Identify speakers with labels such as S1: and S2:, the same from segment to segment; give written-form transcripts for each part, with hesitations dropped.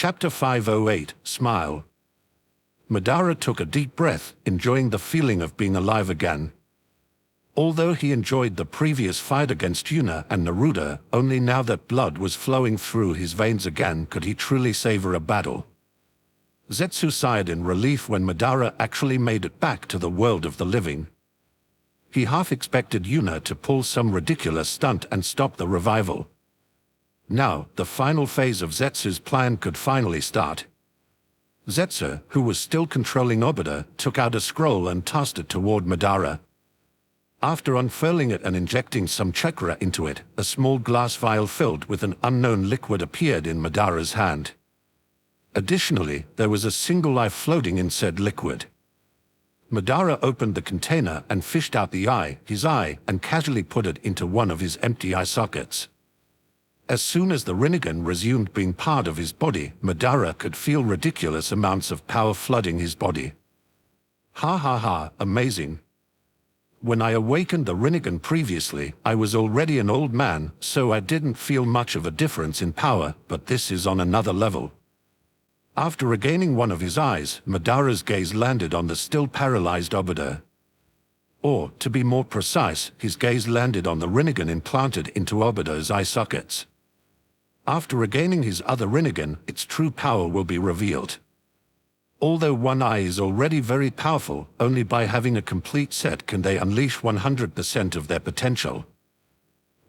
S1: Chapter 508, Smile. Madara took a deep breath, enjoying the feeling of being alive again. Although he enjoyed the previous fight against Yuna and Naruto, only now that blood was flowing through his veins again could he truly savor a battle. Zetsu sighed in relief when Madara actually made it back to the world of the living. He half expected Yuna to pull some ridiculous stunt and stop the revival. Now, the final phase of Zetsu's plan could finally start. Zetsu, who was still controlling Obito, took out a scroll and tossed it toward Madara. After unfurling it and injecting some chakra into it, a small glass vial filled with an unknown liquid appeared in Madara's hand. Additionally, there was a single eye floating in said liquid. Madara opened the container and fished out his eye, and casually put it into one of his empty eye sockets. As soon as the Rinnegan resumed being part of his body, Madara could feel ridiculous amounts of power flooding his body. Ha ha ha, amazing. When I awakened the Rinnegan previously, I was already an old man, so I didn't feel much of a difference in power, but this is on another level. After regaining one of his eyes, Madara's gaze landed on the still paralyzed Obito. Or, to be more precise, his gaze landed on the Rinnegan implanted into Obito's eye sockets. After regaining his other Rinnegan, its true power will be revealed. Although one eye is already very powerful, only by having a complete set can they unleash 100% of their potential.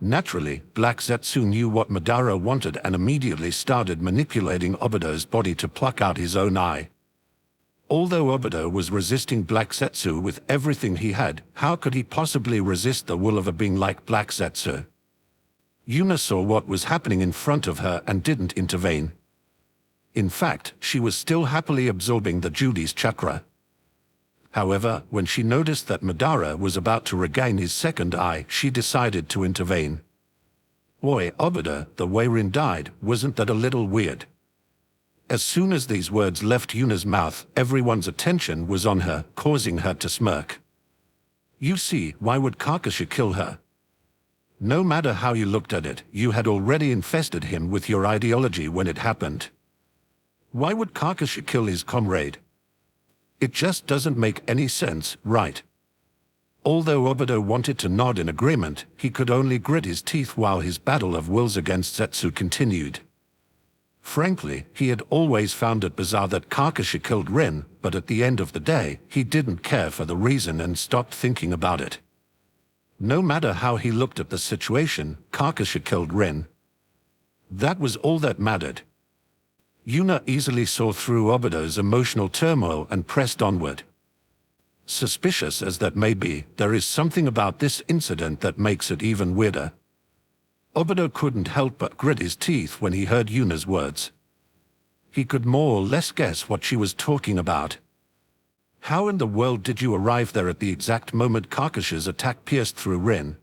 S1: Naturally, Black Zetsu knew what Madara wanted and immediately started manipulating Obito's body to pluck out his own eye. Although Obito was resisting Black Zetsu with everything he had, how could he possibly resist the will of a being like Black Zetsu? Yuna saw what was happening in front of her and didn't intervene. In fact, she was still happily absorbing the Judy's chakra. However, when she noticed that Madara was about to regain his second eye, she decided to intervene. Oi, Obito, the way Rin died, wasn't that a little weird? As soon as these words left Yuna's mouth, everyone's attention was on her, causing her to smirk. You see, why would Kakashi kill her? No matter how you looked at it, you had already infested him with your ideology when it happened. Why would Kakashi kill his comrade? It just doesn't make any sense, right? Although Obito wanted to nod in agreement, he could only grit his teeth while his battle of wills against Zetsu continued. Frankly, he had always found it bizarre that Kakashi killed Rin, but at the end of the day, he didn't care for the reason and stopped thinking about it. No matter how he looked at the situation, Kakashi killed Rin. That was all that mattered. Yuna easily saw through Obito's emotional turmoil and pressed onward. Suspicious as that may be, there is something about this incident that makes it even weirder. Obito couldn't help but grit his teeth when he heard Yuna's words. He could more or less guess what she was talking about. How in the world did you arrive there at the exact moment Kakashi's attack pierced through Rin?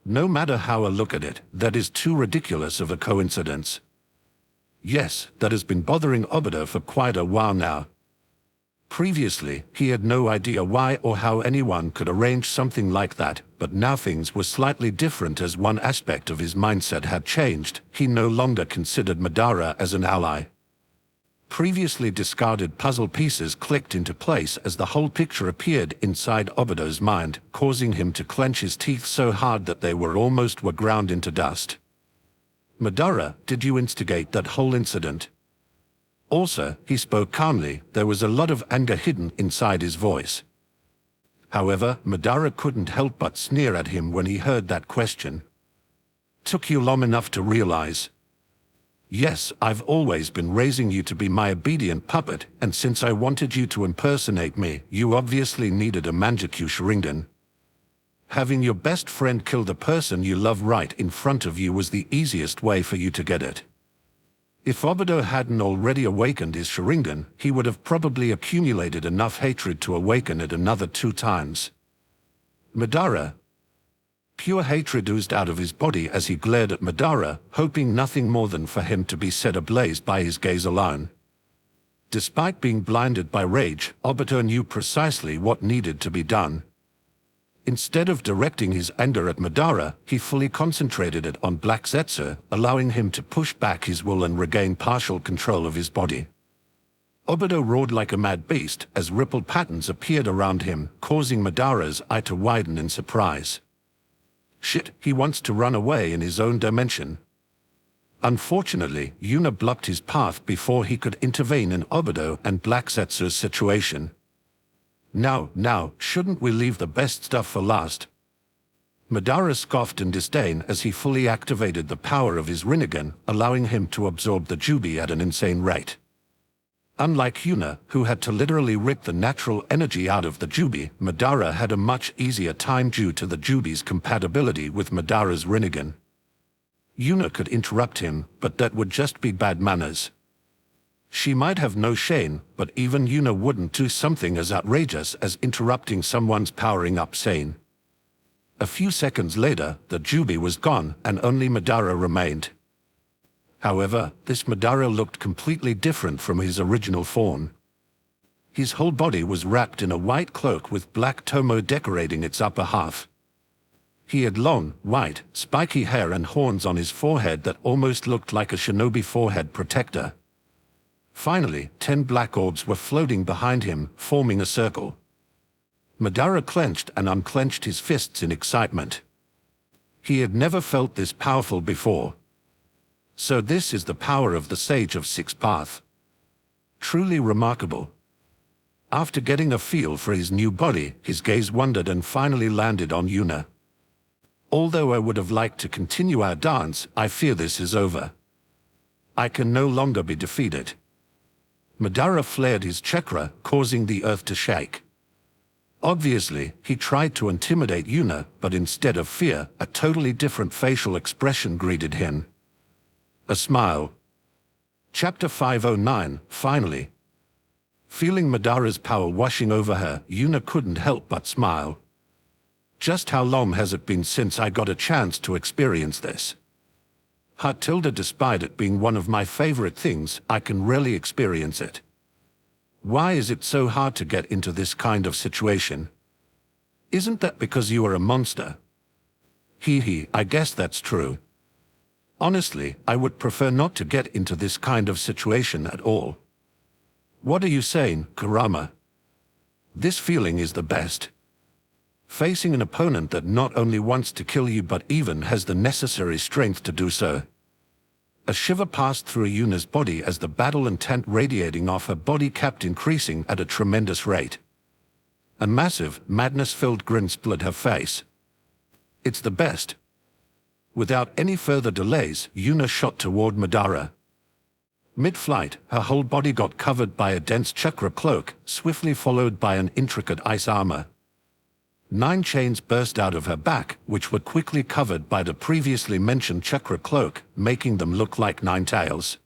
S1: No matter how I look at it, that is too ridiculous of a coincidence. Yes, that has been bothering Obito for quite a while now. Previously, he had no idea why or how anyone could arrange something like that, but now things were slightly different as one aspect of his mindset had changed. He no longer considered Madara as an ally. Previously discarded puzzle pieces clicked into place as the whole picture appeared inside Obito's mind, causing him to clench his teeth so hard that they were almost ground into dust. Madara, did you instigate that whole incident? Also, he spoke calmly. There was a lot of anger hidden inside his voice. However, Madara couldn't help but sneer at him when he heard that question. Took you long enough to realize? Yes, I've always been raising you to be my obedient puppet, and since I wanted you to impersonate me, you obviously needed a Mangekyou Sharingan. Having your best friend kill the person you love right in front of you was the easiest way for you to get it. If Obito hadn't already awakened his Sharingan, he would have probably accumulated enough hatred to awaken it another 2 times. Madara. Pure hatred oozed out of his body as he glared at Madara, hoping nothing more than for him to be set ablaze by his gaze alone. Despite being blinded by rage, Obito knew precisely what needed to be done. Instead of directing his anger at Madara, he fully concentrated it on Black Zetsu, allowing him to push back his will and regain partial control of his body. Obito roared like a mad beast as rippled patterns appeared around him, causing Madara's eye to widen in surprise. Shit, he wants to run away in his own dimension. Unfortunately, Yuna blocked his path before he could intervene in Obito and Black Zetsu's situation. Now, shouldn't we leave the best stuff for last? Madara scoffed in disdain as he fully activated the power of his Rinnegan, allowing him to absorb the Jubi at an insane rate. Unlike Yuna, who had to literally rip the natural energy out of the Jubi, Madara had a much easier time due to the Jubi's compatibility with Madara's Rinnegan. Yuna could interrupt him, but that would just be bad manners. She might have no shame, but even Yuna wouldn't do something as outrageous as interrupting someone's powering up Sane. A few seconds later, the Jubi was gone and only Madara remained. However, this Madara looked completely different from his original form. His whole body was wrapped in a white cloak with black tomo decorating its upper half. He had long, white, spiky hair and horns on his forehead that almost looked like a shinobi forehead protector. Finally, 10 black orbs were floating behind him, forming a circle. Madara clenched and unclenched his fists in excitement. He had never felt this powerful before. So this is the power of the Sage of Six Path. Truly remarkable. After getting a feel for his new body, his gaze wandered and finally landed on Yuna. Although I would have liked to continue our dance, I fear this is over. I can no longer be defeated. Madara flared his chakra, causing the earth to shake. Obviously, he tried to intimidate Yuna, but instead of fear, a totally different facial expression greeted him. A smile. Chapter 509, finally. Feeling Madara's power washing over her, Yuna couldn't help but smile. Just how long has it been since I got a chance to experience this? Despite it being one of my favorite things, I can rarely experience it. Why is it so hard to get into this kind of situation? Isn't that because you are a monster? I guess that's true. Honestly, I would prefer not to get into this kind of situation at all. What are you saying, Kurama? This feeling is the best. Facing an opponent that not only wants to kill you but even has the necessary strength to do so. A shiver passed through Yuna's body as the battle intent radiating off her body kept increasing at a tremendous rate. A massive, madness-filled grin split her face. It's the best. Without any further delays, Yuna shot toward Madara. Mid-flight, her whole body got covered by a dense chakra cloak, swiftly followed by an intricate ice armor. 9 chains burst out of her back, which were quickly covered by the previously mentioned chakra cloak, making them look like 9 tails.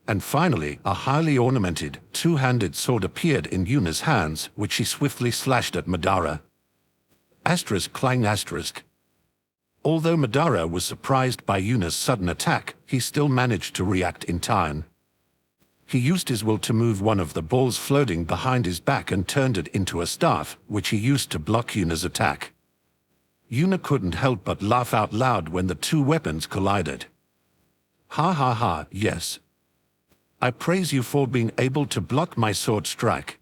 S1: And finally, a highly ornamented, 2-handed sword appeared in Yuna's hands, which she swiftly slashed at Madara. Clang. Although Madara was surprised by Yuna's sudden attack, he still managed to react in time. He used his will to move one of the balls floating behind his back and turned it into a staff, which he used to block Yuna's attack. Yuna couldn't help but laugh out loud when the 2 weapons collided. Ha, yes. I praise you for being able to block my sword strike.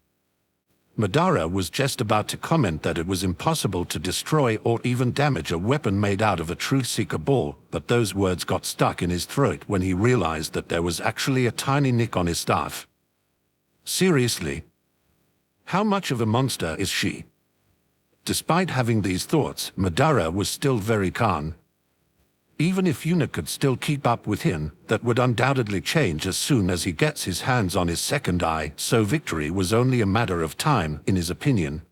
S1: Madara was just about to comment that it was impossible to destroy or even damage a weapon made out of a Truth Seeker ball, but those words got stuck in his throat when he realized that there was actually a tiny nick on his staff. Seriously? How much of a monster is she? Despite having these thoughts, Madara was still very calm. Even if Yuna could still keep up with him, that would undoubtedly change as soon as he gets his hands on his second eye, so victory was only a matter of time, in his opinion.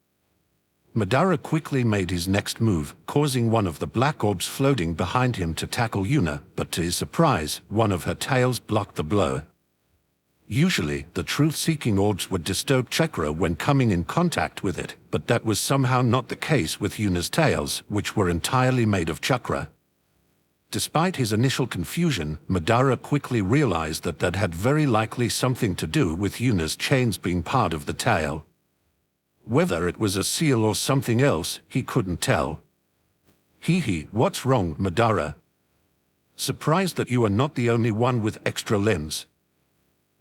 S1: Madara quickly made his next move, causing one of the black orbs floating behind him to tackle Yuna, but to his surprise, one of her tails blocked the blow. Usually, the truth-seeking orbs would disturb chakra when coming in contact with it, but that was somehow not the case with Yuna's tails, which were entirely made of chakra. Despite his initial confusion, Madara quickly realized that that had very likely something to do with Yuna's chains being part of the tail. Whether it was a seal or something else, he couldn't tell. Hee, what's wrong, Madara? Surprised that you are not the only one with extra lens.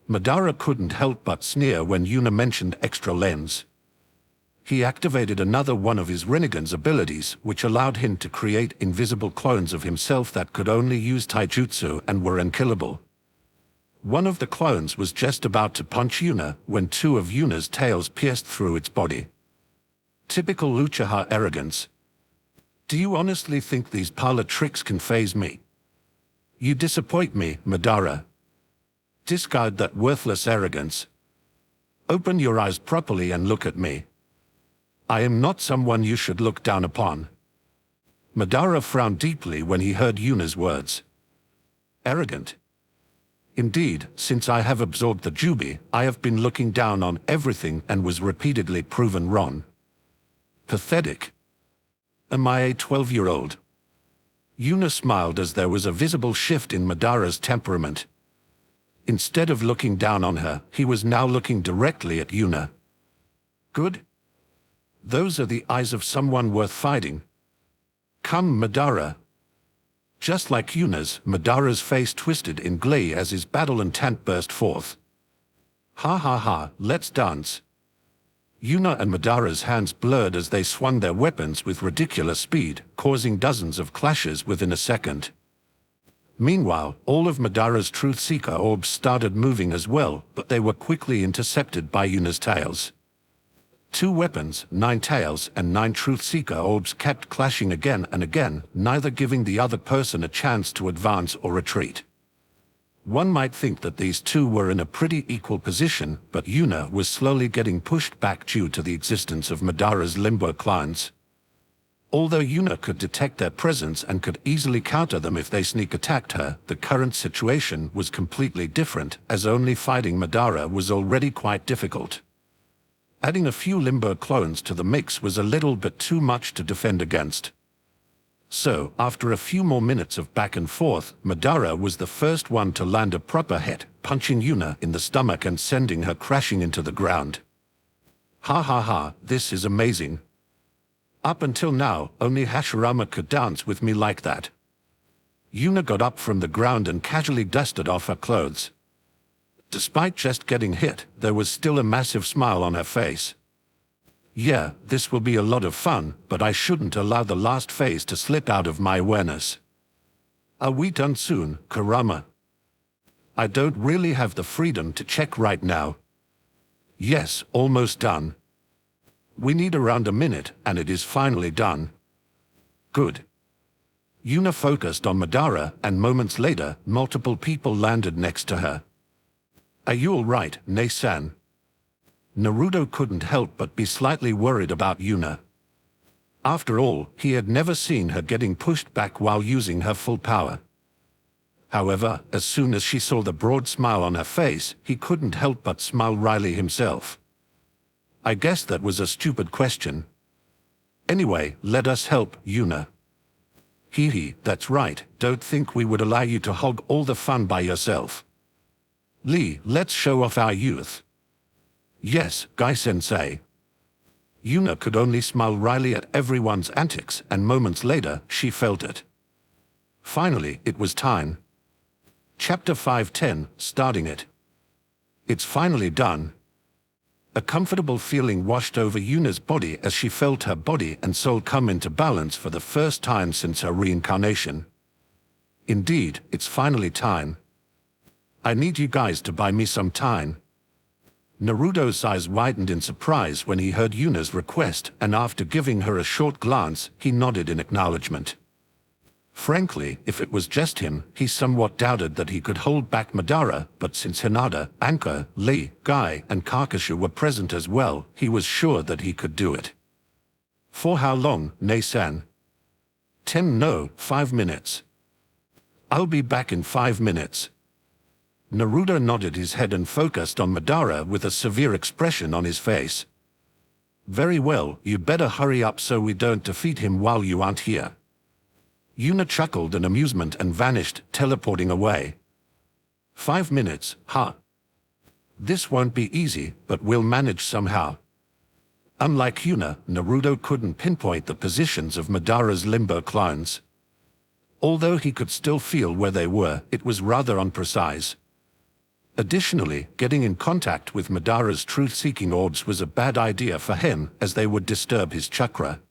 S1: Madara couldn't help but sneer when Yuna mentioned extra lens. He activated another one of his Rinnegan's abilities, which allowed him to create invisible clones of himself that could only use taijutsu and were unkillable. One of the clones was just about to punch Yuna when two of Yuna's tails pierced through its body. Typical Uchiha arrogance. Do you honestly think these parlor tricks can faze me? You disappoint me, Madara. Discard that worthless arrogance. Open your eyes properly and look at me. I am not someone you should look down upon. Madara frowned deeply when he heard Yuna's words. Arrogant. Indeed, since I have absorbed the Jubi, I have been looking down on everything and was repeatedly proven wrong. Pathetic. Am I a 12-year-old? Yuna smiled as there was a visible shift in Madara's temperament. Instead of looking down on her, he was now looking directly at Yuna. Good. Those are the eyes of someone worth fighting. Come, Madara. Just like Yuna's, Madara's face twisted in glee as his battle intent burst forth. Ha, let's dance. Yuna and Madara's hands blurred as they swung their weapons with ridiculous speed, causing dozens of clashes within a second. Meanwhile, all of Madara's Truth Seeker orbs started moving as well, but they were quickly intercepted by Yuna's tails. 2 weapons, 9 tails, and 9 Truth Seeker orbs kept clashing again and again, neither giving the other person a chance to advance or retreat. One might think that these two were in a pretty equal position, but Yuna was slowly getting pushed back due to the existence of Madara's Limbo clients. Although Yuna could detect their presence and could easily counter them if they sneak attacked her, the current situation was completely different, as only fighting Madara was already quite difficult. Adding a few Limbo clones to the mix was a little bit too much to defend against. So, after a few more minutes of back and forth, Madara was the first one to land a proper hit, punching Yuna in the stomach and sending her crashing into the ground. Ha, this is amazing. Up until now, only Hashirama could dance with me like that. Yuna got up from the ground and casually dusted off her clothes. Despite just getting hit, there was still a massive smile on her face. Yeah, this will be a lot of fun, but I shouldn't allow the last phase to slip out of my awareness. Are we done soon, Kurama? I don't really have the freedom to check right now. Yes, almost done. We need around a minute, and it is finally done. Good. Yuna focused on Madara, and moments later, multiple people landed next to her. Are you all right, Nei-san? Naruto couldn't help but be slightly worried about Yuna. After all, he had never seen her getting pushed back while using her full power. However, as soon as she saw the broad smile on her face, he couldn't help but smile wryly himself. I guess that was a stupid question. Anyway, let us help, Yuna. Hee, that's right, don't think we would allow you to hog all the fun by yourself. Lee, let's show off our youth. Yes, Guy-sensei. Yuna could only smile wryly at everyone's antics, and moments later, she felt it. Finally, it was time. Chapter 510, starting it. It's finally done. A comfortable feeling washed over Yuna's body as she felt her body and soul come into balance for the first time since her reincarnation. Indeed, it's finally time. I need you guys to buy me some time. Naruto's eyes widened in surprise when he heard Yuna's request, and after giving her a short glance, he nodded in acknowledgement. Frankly, if it was just him, he somewhat doubted that he could hold back Madara, but since Hinata, Anko, Lee, Guy, and Kakashi were present as well, he was sure that he could do it. For how long, Nei-san? 5 minutes. I'll be back in 5 minutes. Naruto nodded his head and focused on Madara with a severe expression on his face. Very well, you better hurry up so we don't defeat him while you aren't here. Yuna chuckled in amusement and vanished, teleporting away. 5 minutes, huh? This won't be easy, but we'll manage somehow. Unlike Yuna, Naruto couldn't pinpoint the positions of Madara's limbo clones. Although he could still feel where they were, it was rather imprecise. Additionally, getting in contact with Madara's truth-seeking orbs was a bad idea for him, as they would disturb his chakra.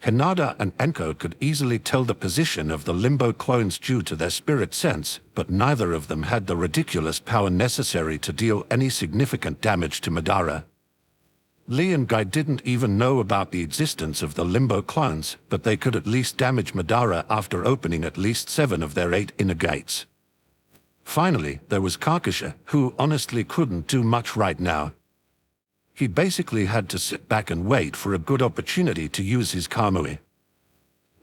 S1: Hinata and Enko could easily tell the position of the limbo clones due to their spirit sense, but neither of them had the ridiculous power necessary to deal any significant damage to Madara. Lee and Guy didn't even know about the existence of the limbo clones, but they could at least damage Madara after opening at least 7 of their 8 inner gates. Finally, there was Kakasha, who honestly couldn't do much right now. He basically had to sit back and wait for a good opportunity to use his Kamui.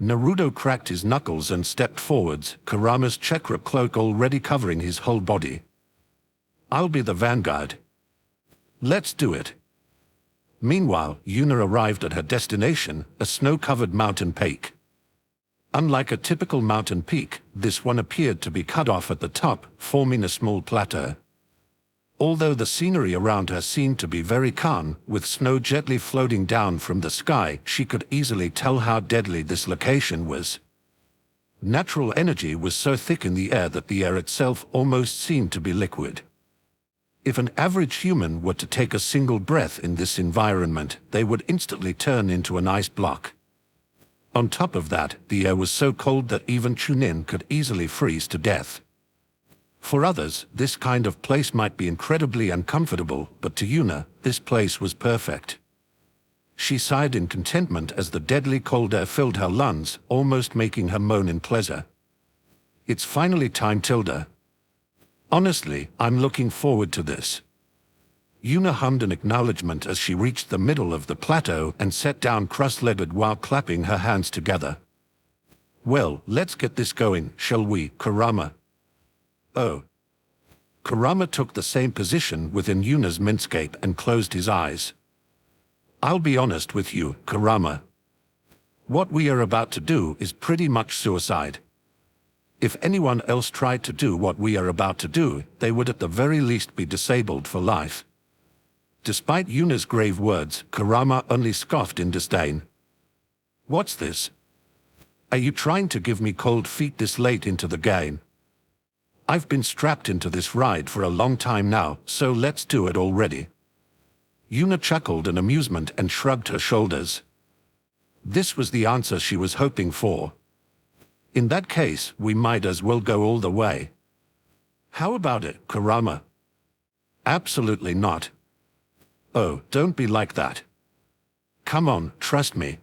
S1: Naruto cracked his knuckles and stepped forwards, Kurama's chakra cloak already covering his whole body. "I'll be the vanguard. Let's do it." Meanwhile, Yuna arrived at her destination, a snow-covered mountain peak. Unlike a typical mountain peak, this one appeared to be cut off at the top, forming a small plateau. Although the scenery around her seemed to be very calm, with snow gently floating down from the sky, she could easily tell how deadly this location was. Natural energy was so thick in the air that the air itself almost seemed to be liquid. If an average human were to take a single breath in this environment, they would instantly turn into an ice block. On top of that, the air was so cold that even Chunin could easily freeze to death. For others, this kind of place might be incredibly uncomfortable, but to Yuna, this place was perfect. She sighed in contentment as the deadly cold air filled her lungs, almost making her moan in pleasure. "It's finally time, Tilda. Honestly, I'm looking forward to this." Yuna hummed an acknowledgement as she reached the middle of the plateau and sat down cross-legged while clapping her hands together. "Well, let's get this going, shall we, Kurama?" "Oh." Kurama took the same position within Yuna's mindscape and closed his eyes. "I'll be honest with you, Kurama. What we are about to do is pretty much suicide. If anyone else tried to do what we are about to do, they would at the very least be disabled for life." Despite Yuna's grave words, Kurama only scoffed in disdain. "What's this? Are you trying to give me cold feet this late into the game? I've been strapped into this ride for a long time now, so let's do it already." Yuna chuckled in amusement and shrugged her shoulders. This was the answer she was hoping for. "In that case, we might as well go all the way." "How about it, Kurama?" "Absolutely not." "Oh, don't be like that. Come on, trust me."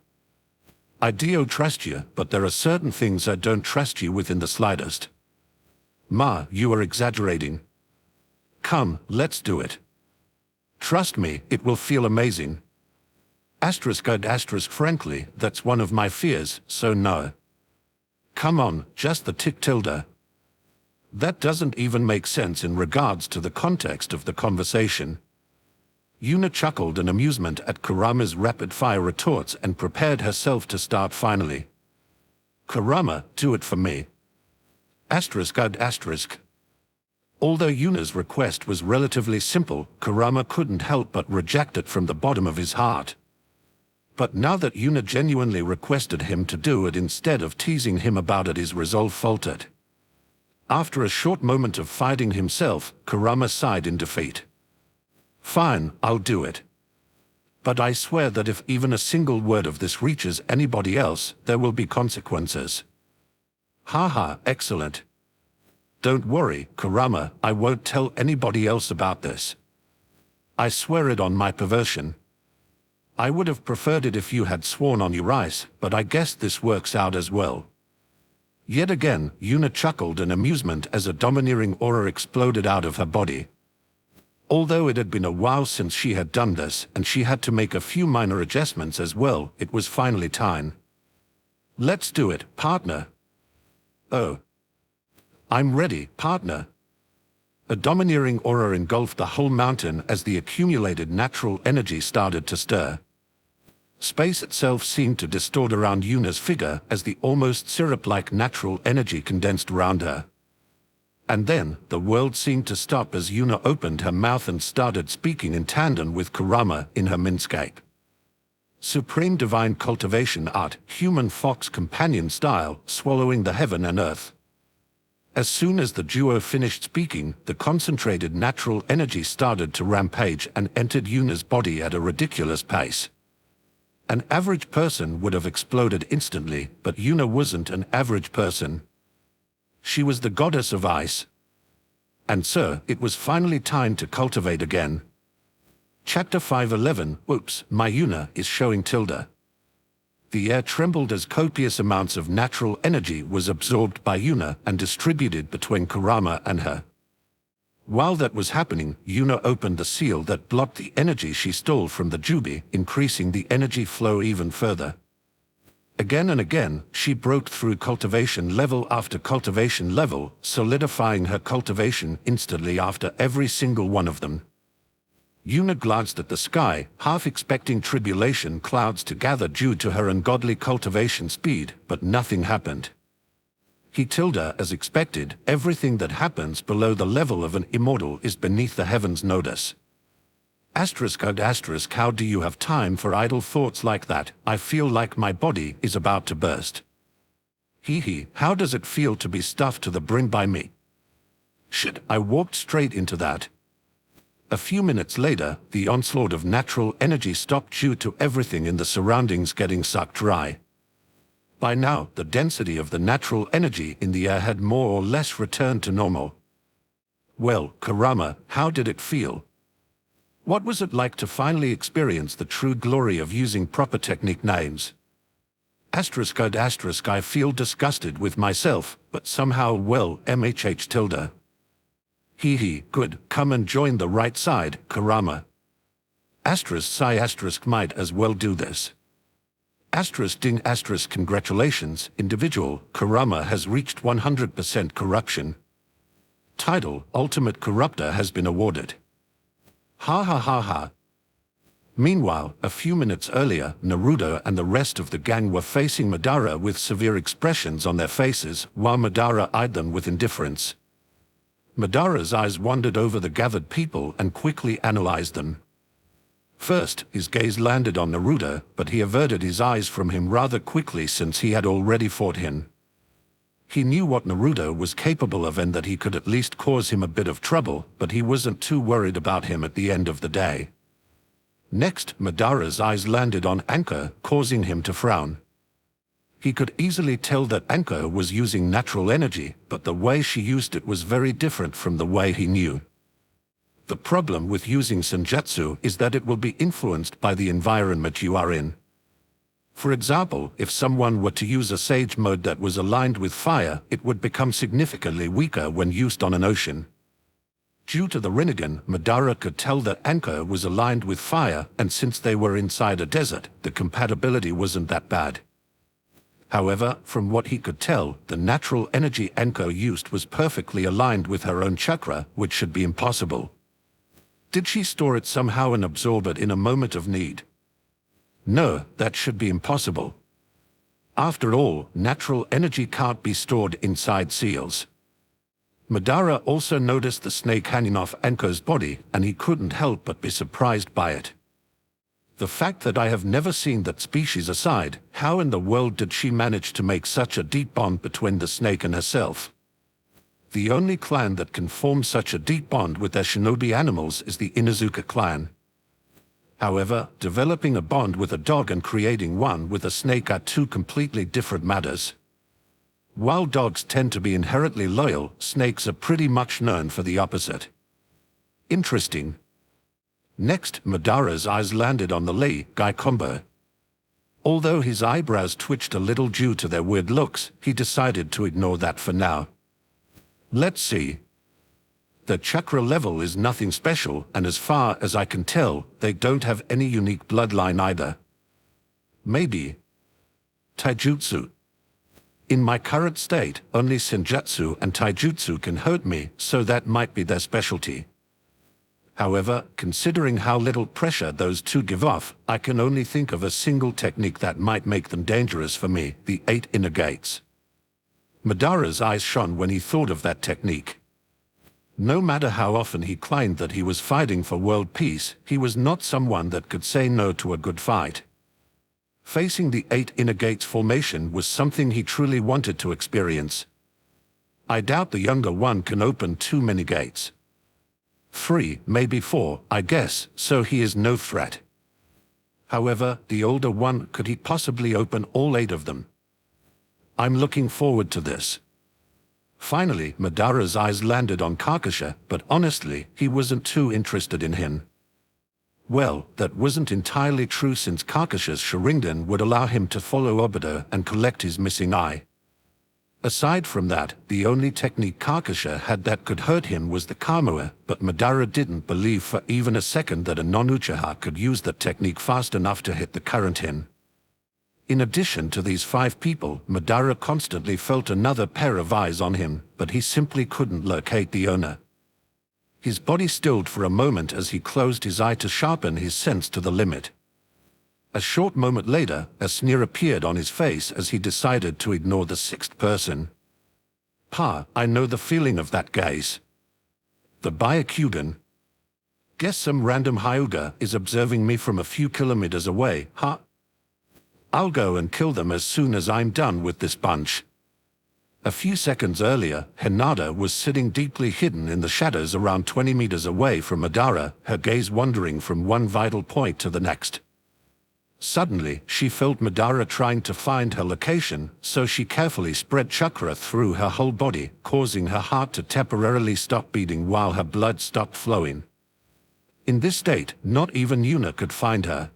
S1: "I do trust you, but there are certain things I don't trust you with in the slightest." "Ma, you are exaggerating." "Come, let's do it. Trust me, it will feel amazing." Frankly, that's one of my fears, so no. "Come on, just the tick tilde." That doesn't even make sense in regards to the context of the conversation. Yuna chuckled in amusement at Kurama's rapid-fire retorts and prepared herself to start finally. "Kurama, do it for me." Although Yuna's request was relatively simple, Kurama couldn't help but reject it from the bottom of his heart. But now that Yuna genuinely requested him to do it instead of teasing him about it, his resolve faltered. After a short moment of fighting himself, Kurama sighed in defeat. "Fine, I'll do it. But I swear that if even a single word of this reaches anybody else, there will be consequences." "Haha, excellent. Don't worry, Kurama, I won't tell anybody else about this. I swear it on my perversion. I would have preferred it if you had sworn on your ice, but I guess this works out as well." Yet again, Yuna chuckled in amusement as a domineering aura exploded out of her body. Although it had been a while since she had done this, and she had to make a few minor adjustments as well, it was finally time. "Let's do it, partner." "Oh. I'm ready, partner." A domineering aura engulfed the whole mountain as the accumulated natural energy started to stir. Space itself seemed to distort around Yuna's figure as the almost syrup-like natural energy condensed around her. And then, the world seemed to stop as Yuna opened her mouth and started speaking in tandem with Kurama in her mindscape. Supreme divine cultivation art, human fox companion style, swallowing the heaven and earth. As soon as the duo finished speaking, the concentrated natural energy started to rampage and entered Yuna's body at a ridiculous pace. An average person would have exploded instantly, but Yuna wasn't an average person. She was the goddess of ice. And so, it was finally time to cultivate again. Chapter 5:11. Oops, my Yuna is showing tilde. The air trembled as copious amounts of natural energy was absorbed by Yuna and distributed between Kurama and her. While that was happening, Yuna opened the seal that blocked the energy she stole from the Jubi, increasing the energy flow even further. Again and again, she broke through cultivation level after cultivation level, solidifying her cultivation instantly after every single one of them. Yuna glanced at the sky, half expecting tribulation clouds to gather due to her ungodly cultivation speed, but nothing happened. He tilde as expected, everything that happens below the level of an immortal is beneath the heavens' notice. Asterisk, how do you have time for idle thoughts like that? I feel like my body is about to burst. How does it feel to be stuffed to the brim by me? Shit, I walked straight into that. A few minutes later, the onslaught of natural energy stopped due to everything in the surroundings getting sucked dry. By now, the density of the natural energy in the air had more or less returned to normal. Well, Kurama, how did it feel? What was it like to finally experience the true glory of using proper technique names? Asterisk, I feel disgusted with myself, but somehow well, mhh tilde. Good, come and join the right side, Kurama. Asterisk might as well do this. Ding congratulations, individual, Kurama has reached 100% corruption. Title, Ultimate Corruptor has been awarded. Ha. Meanwhile, a few minutes earlier, Naruto and the rest of the gang were facing Madara with severe expressions on their faces, while Madara eyed them with indifference. Madara's eyes wandered over the gathered people and quickly analyzed them. First, his gaze landed on Naruto, but he averted his eyes from him rather quickly since he had already fought him. He knew what Naruto was capable of and that he could at least cause him a bit of trouble, but he wasn't too worried about him at the end of the day. Next, Madara's eyes landed on Anko, causing him to frown. He could easily tell that Anko was using natural energy, but the way she used it was very different from the way he knew. The problem with using senjutsu is that it will be influenced by the environment you are in. For example, if someone were to use a sage mode that was aligned with fire, it would become significantly weaker when used on an ocean. Due to the Rinnegan, Madara could tell that Anko was aligned with fire, and since they were inside a desert, the compatibility wasn't that bad. However, from what he could tell, the natural energy Anko used was perfectly aligned with her own chakra, which should be impossible. Did she store it somehow and absorb it in a moment of need? No, that should be impossible. After all, natural energy can't be stored inside seals. Madara also noticed the snake hanging off Anko's body, and he couldn't help but be surprised by it. The fact that I have never seen that species aside, how in the world did she manage to make such a deep bond between the snake and herself? The only clan that can form such a deep bond with their shinobi animals is the Inuzuka clan. However, developing a bond with a dog and creating one with a snake are two completely different matters. While dogs tend to be inherently loyal, snakes are pretty much known for the opposite. Interesting. Next, Madara's eyes landed on the Lee Guy combo. Although his eyebrows twitched a little due to their weird looks, he decided to ignore that for now. Let's see. The chakra level is nothing special, and as far as I can tell, they don't have any unique bloodline either. Maybe taijutsu. In my current state, only senjutsu and taijutsu can hurt me, so that might be their specialty. However, considering how little pressure those two give off, I can only think of a single technique that might make them dangerous for me, the 8 inner gates. Madara's eyes shone when he thought of that technique. No matter how often he claimed that he was fighting for world peace, he was not someone that could say no to a good fight. Facing the 8 inner gates formation was something he truly wanted to experience. I doubt the younger one can open too many gates. 3, maybe 4, I guess, so he is no threat. However, the older one, could he possibly open all 8 of them? I'm looking forward to this. Finally, Madara's eyes landed on Kakasha, but honestly, he wasn't too interested in him. Well, that wasn't entirely true, since Kakasha's Sharingan would allow him to follow Obito and collect his missing eye. Aside from that, the only technique Kakasha had that could hurt him was the Kamua, but Madara didn't believe for even a second that a non-Uchiha could use that technique fast enough to hit the current hin. In addition to these 5 people, Madara constantly felt another pair of eyes on him, but he simply couldn't locate the owner. His body stilled for a moment as he closed his eye to sharpen his sense to the limit. A short moment later, a sneer appeared on his face as he decided to ignore the 6th person. "Pa, I know the feeling of that gaze. The Byakugan. Guess some random Hyuga is observing me from a few kilometers away, huh? I'll go and kill them as soon as I'm done with this bunch." A few seconds earlier, Hinata was sitting deeply hidden in the shadows around 20 meters away from Madara, her gaze wandering from one vital point to the next. Suddenly, she felt Madara trying to find her location, so she carefully spread chakra through her whole body, causing her heart to temporarily stop beating while her blood stopped flowing. In this state, not even Yuna could find her.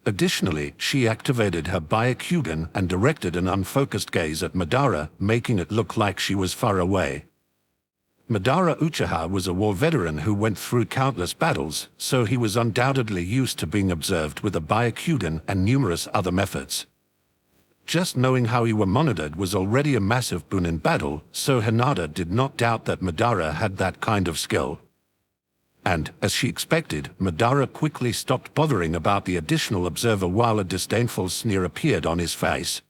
S1: Additionally, she activated her Byakugan and directed an unfocused gaze at Madara, making it look like she was far away. Madara Uchiha was a war veteran who went through countless battles, so he was undoubtedly used to being observed with a Byakugan and numerous other methods. Just knowing how he were monitored was already a massive boon in battle, so Hinata did not doubt that Madara had that kind of skill. And, as she expected, Madara quickly stopped bothering about the additional observer while a disdainful sneer appeared on his face.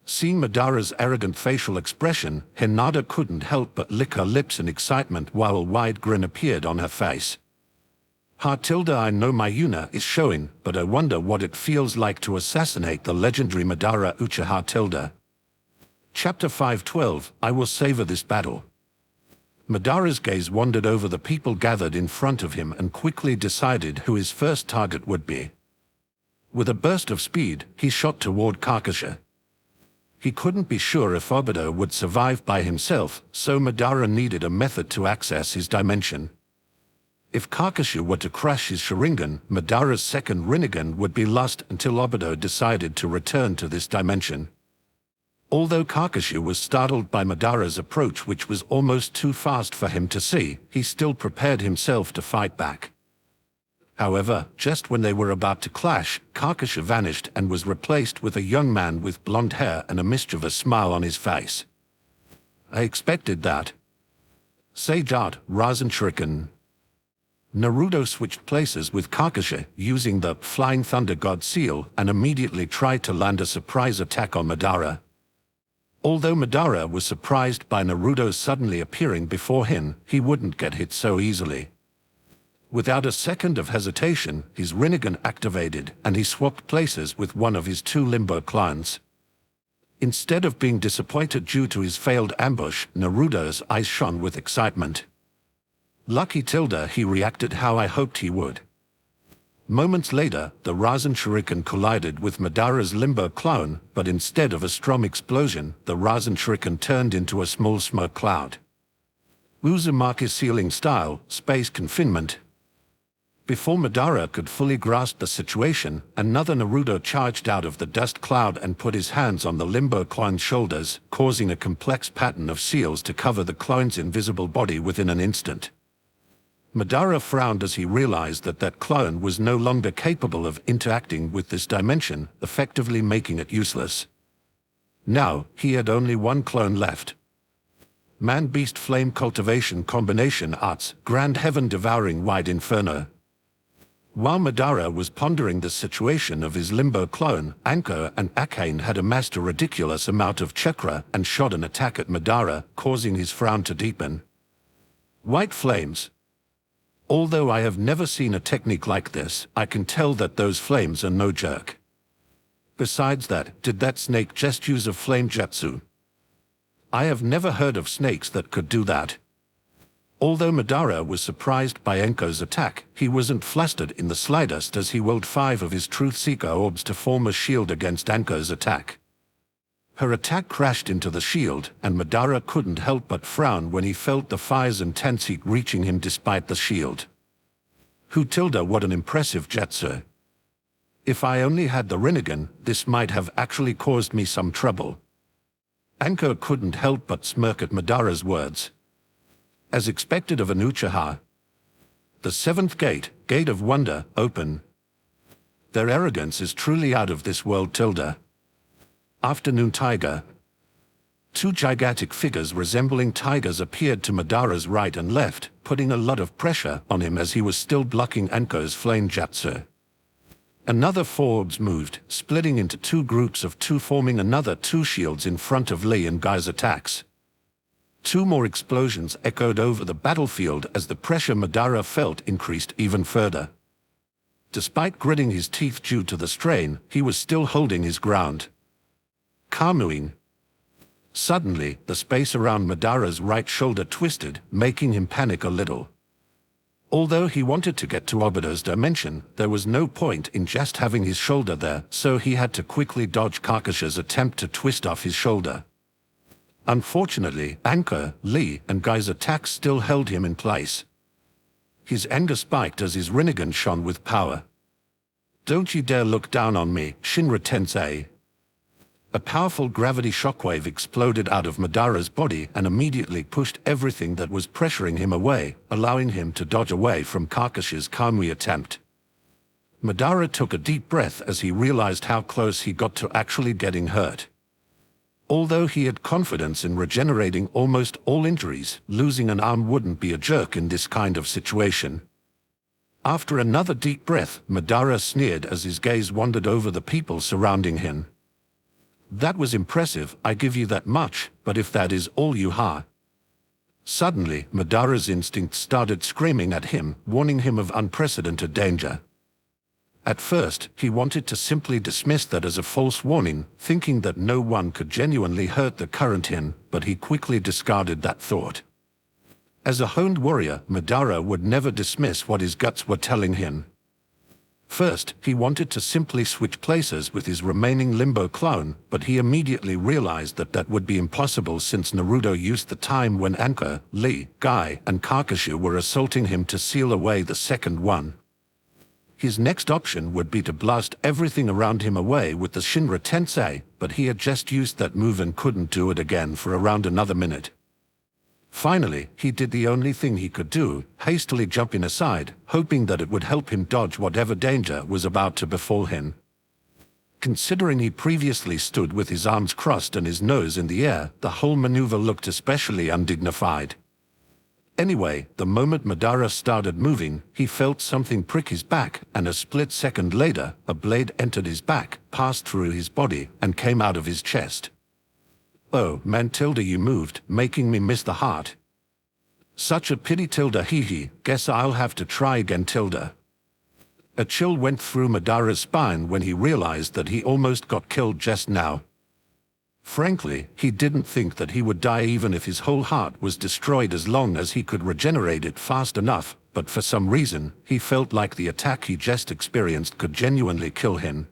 S1: Seeing Madara's arrogant facial expression, Hinata couldn't help but lick her lips in excitement while a wide grin appeared on her face. I know my Yuna is showing, but I wonder what it feels like to assassinate the legendary Madara Uchiha. Chapter 512, I will savor this battle. Madara's gaze wandered over the people gathered in front of him and quickly decided who his first target would be. With a burst of speed, he shot toward Kakasha. He couldn't be sure if Obito would survive by himself, so Madara needed a method to access his dimension. If Kakasha were to crush his Sharingan, Madara's second Rinnegan would be lost until Obito decided to return to this dimension. Although Kakasha was startled by Madara's approach, which was almost too fast for him to see, he still prepared himself to fight back. However, just when they were about to clash, Kakasha vanished and was replaced with a young man with blonde hair and a mischievous smile on his face. I expected that. Say that, Rasen Shuriken. Naruto switched places with Kakasha, using the Flying Thunder God seal, and immediately tried to land a surprise attack on Madara. Although Madara was surprised by Naruto suddenly appearing before him, he wouldn't get hit so easily. Without a second of hesitation, his Rinnegan activated, and he swapped places with one of his 2 Limbo clones. Instead of being disappointed due to his failed ambush, Naruto's eyes shone with excitement. Lucky he reacted how I hoped he would. Moments later, the Rasen Shuriken collided with Madara's Limbo clone, but instead of a strong explosion, the Rasen Shuriken turned into a small smoke cloud. Uzumaki sealing style, space confinement. Before Madara could fully grasp the situation, another Naruto charged out of the dust cloud and put his hands on the Limbo clone's shoulders, causing a complex pattern of seals to cover the clone's invisible body within an instant. Madara frowned as he realized that clone was no longer capable of interacting with this dimension, effectively making it useless. Now, he had only one clone left. Man-Beast Flame Cultivation Combination Arts, Grand Heaven Devouring Wide Inferno. While Madara was pondering the situation of his Limbo clone, Anko and Akane had amassed a ridiculous amount of chakra and shot an attack at Madara, causing his frown to deepen. White flames. Although I have never seen a technique like this, I can tell that those flames are no joke. Besides that, did that snake just use a flame jutsu? I have never heard of snakes that could do that. Although Madara was surprised by Enko's attack, he wasn't flustered in the slightest as he willed 5 of his Truth Seeker orbs to form a shield against Enko's attack. Her attack crashed into the shield, and Madara couldn't help but frown when he felt the fire's intense heat reaching him despite the shield. What an impressive jutsu. If I only had the Rinnegan, this might have actually caused me some trouble. Enko couldn't help but smirk at Madara's words. As expected of an Uchiha, the 7th gate, Gate of Wonder, open. Their arrogance is truly out of this world. Afternoon Tiger. 2 gigantic figures resembling tigers appeared to Madara's right and left, putting a lot of pressure on him as he was still blocking Enko's flame jutsu. Another 4 orbs moved, splitting into 2 groups of 2, forming another 2 shields in front of Lee and Guy's attacks. 2 more explosions echoed over the battlefield as the pressure Madara felt increased even further. Despite gritting his teeth due to the strain, he was still holding his ground. Kamuing. Suddenly, the space around Madara's right shoulder twisted, making him panic a little. Although he wanted to get to Obito's dimension, there was no point in just having his shoulder there, so he had to quickly dodge Kakashi's attempt to twist off his shoulder. Unfortunately, Enko, Lee, and Guy's attacks still held him in place. His anger spiked as his Rinnegan shone with power. Don't you dare look down on me, Shinra Tensei. A powerful gravity shockwave exploded out of Madara's body and immediately pushed everything that was pressuring him away, allowing him to dodge away from Kakashi's Kamui attempt. Madara took a deep breath as he realized how close he got to actually getting hurt. Although he had confidence in regenerating almost all injuries, losing an arm wouldn't be a jerk in this kind of situation. After another deep breath, Madara sneered as his gaze wandered over the people surrounding him. That was impressive, I give you that much, but if that is all you have. Suddenly, Madara's instinct started screaming at him, warning him of unprecedented danger. At first, he wanted to simply dismiss that as a false warning, thinking that no one could genuinely hurt the current him, but he quickly discarded that thought. As a honed warrior, Madara would never dismiss what his guts were telling him. First, he wanted to simply switch places with his remaining Limbo clone, but he immediately realized that that would be impossible since Naruto used the time when Enko, Lee, Guy, and Kakashi were assaulting him to seal away the second one. His next option would be to blast everything around him away with the Shinra Tensei, but he had just used that move and couldn't do it again for around another minute. Finally, he did the only thing he could do, hastily jumping aside, hoping that it would help him dodge whatever danger was about to befall him. Considering he previously stood with his arms crossed and his nose in the air, the whole maneuver looked especially undignified. Anyway, the moment Madara started moving, he felt something prick his back, and a split second later, a blade entered his back, passed through his body, and came out of his chest. Oh, man, you moved, making me miss the heart. Such a pity, hee hee, guess I'll have to try again, A chill went through Madara's spine when he realized that he almost got killed just now. Frankly, he didn't think that he would die even if his whole heart was destroyed as long as he could regenerate it fast enough, but for some reason, he felt like the attack he just experienced could genuinely kill him.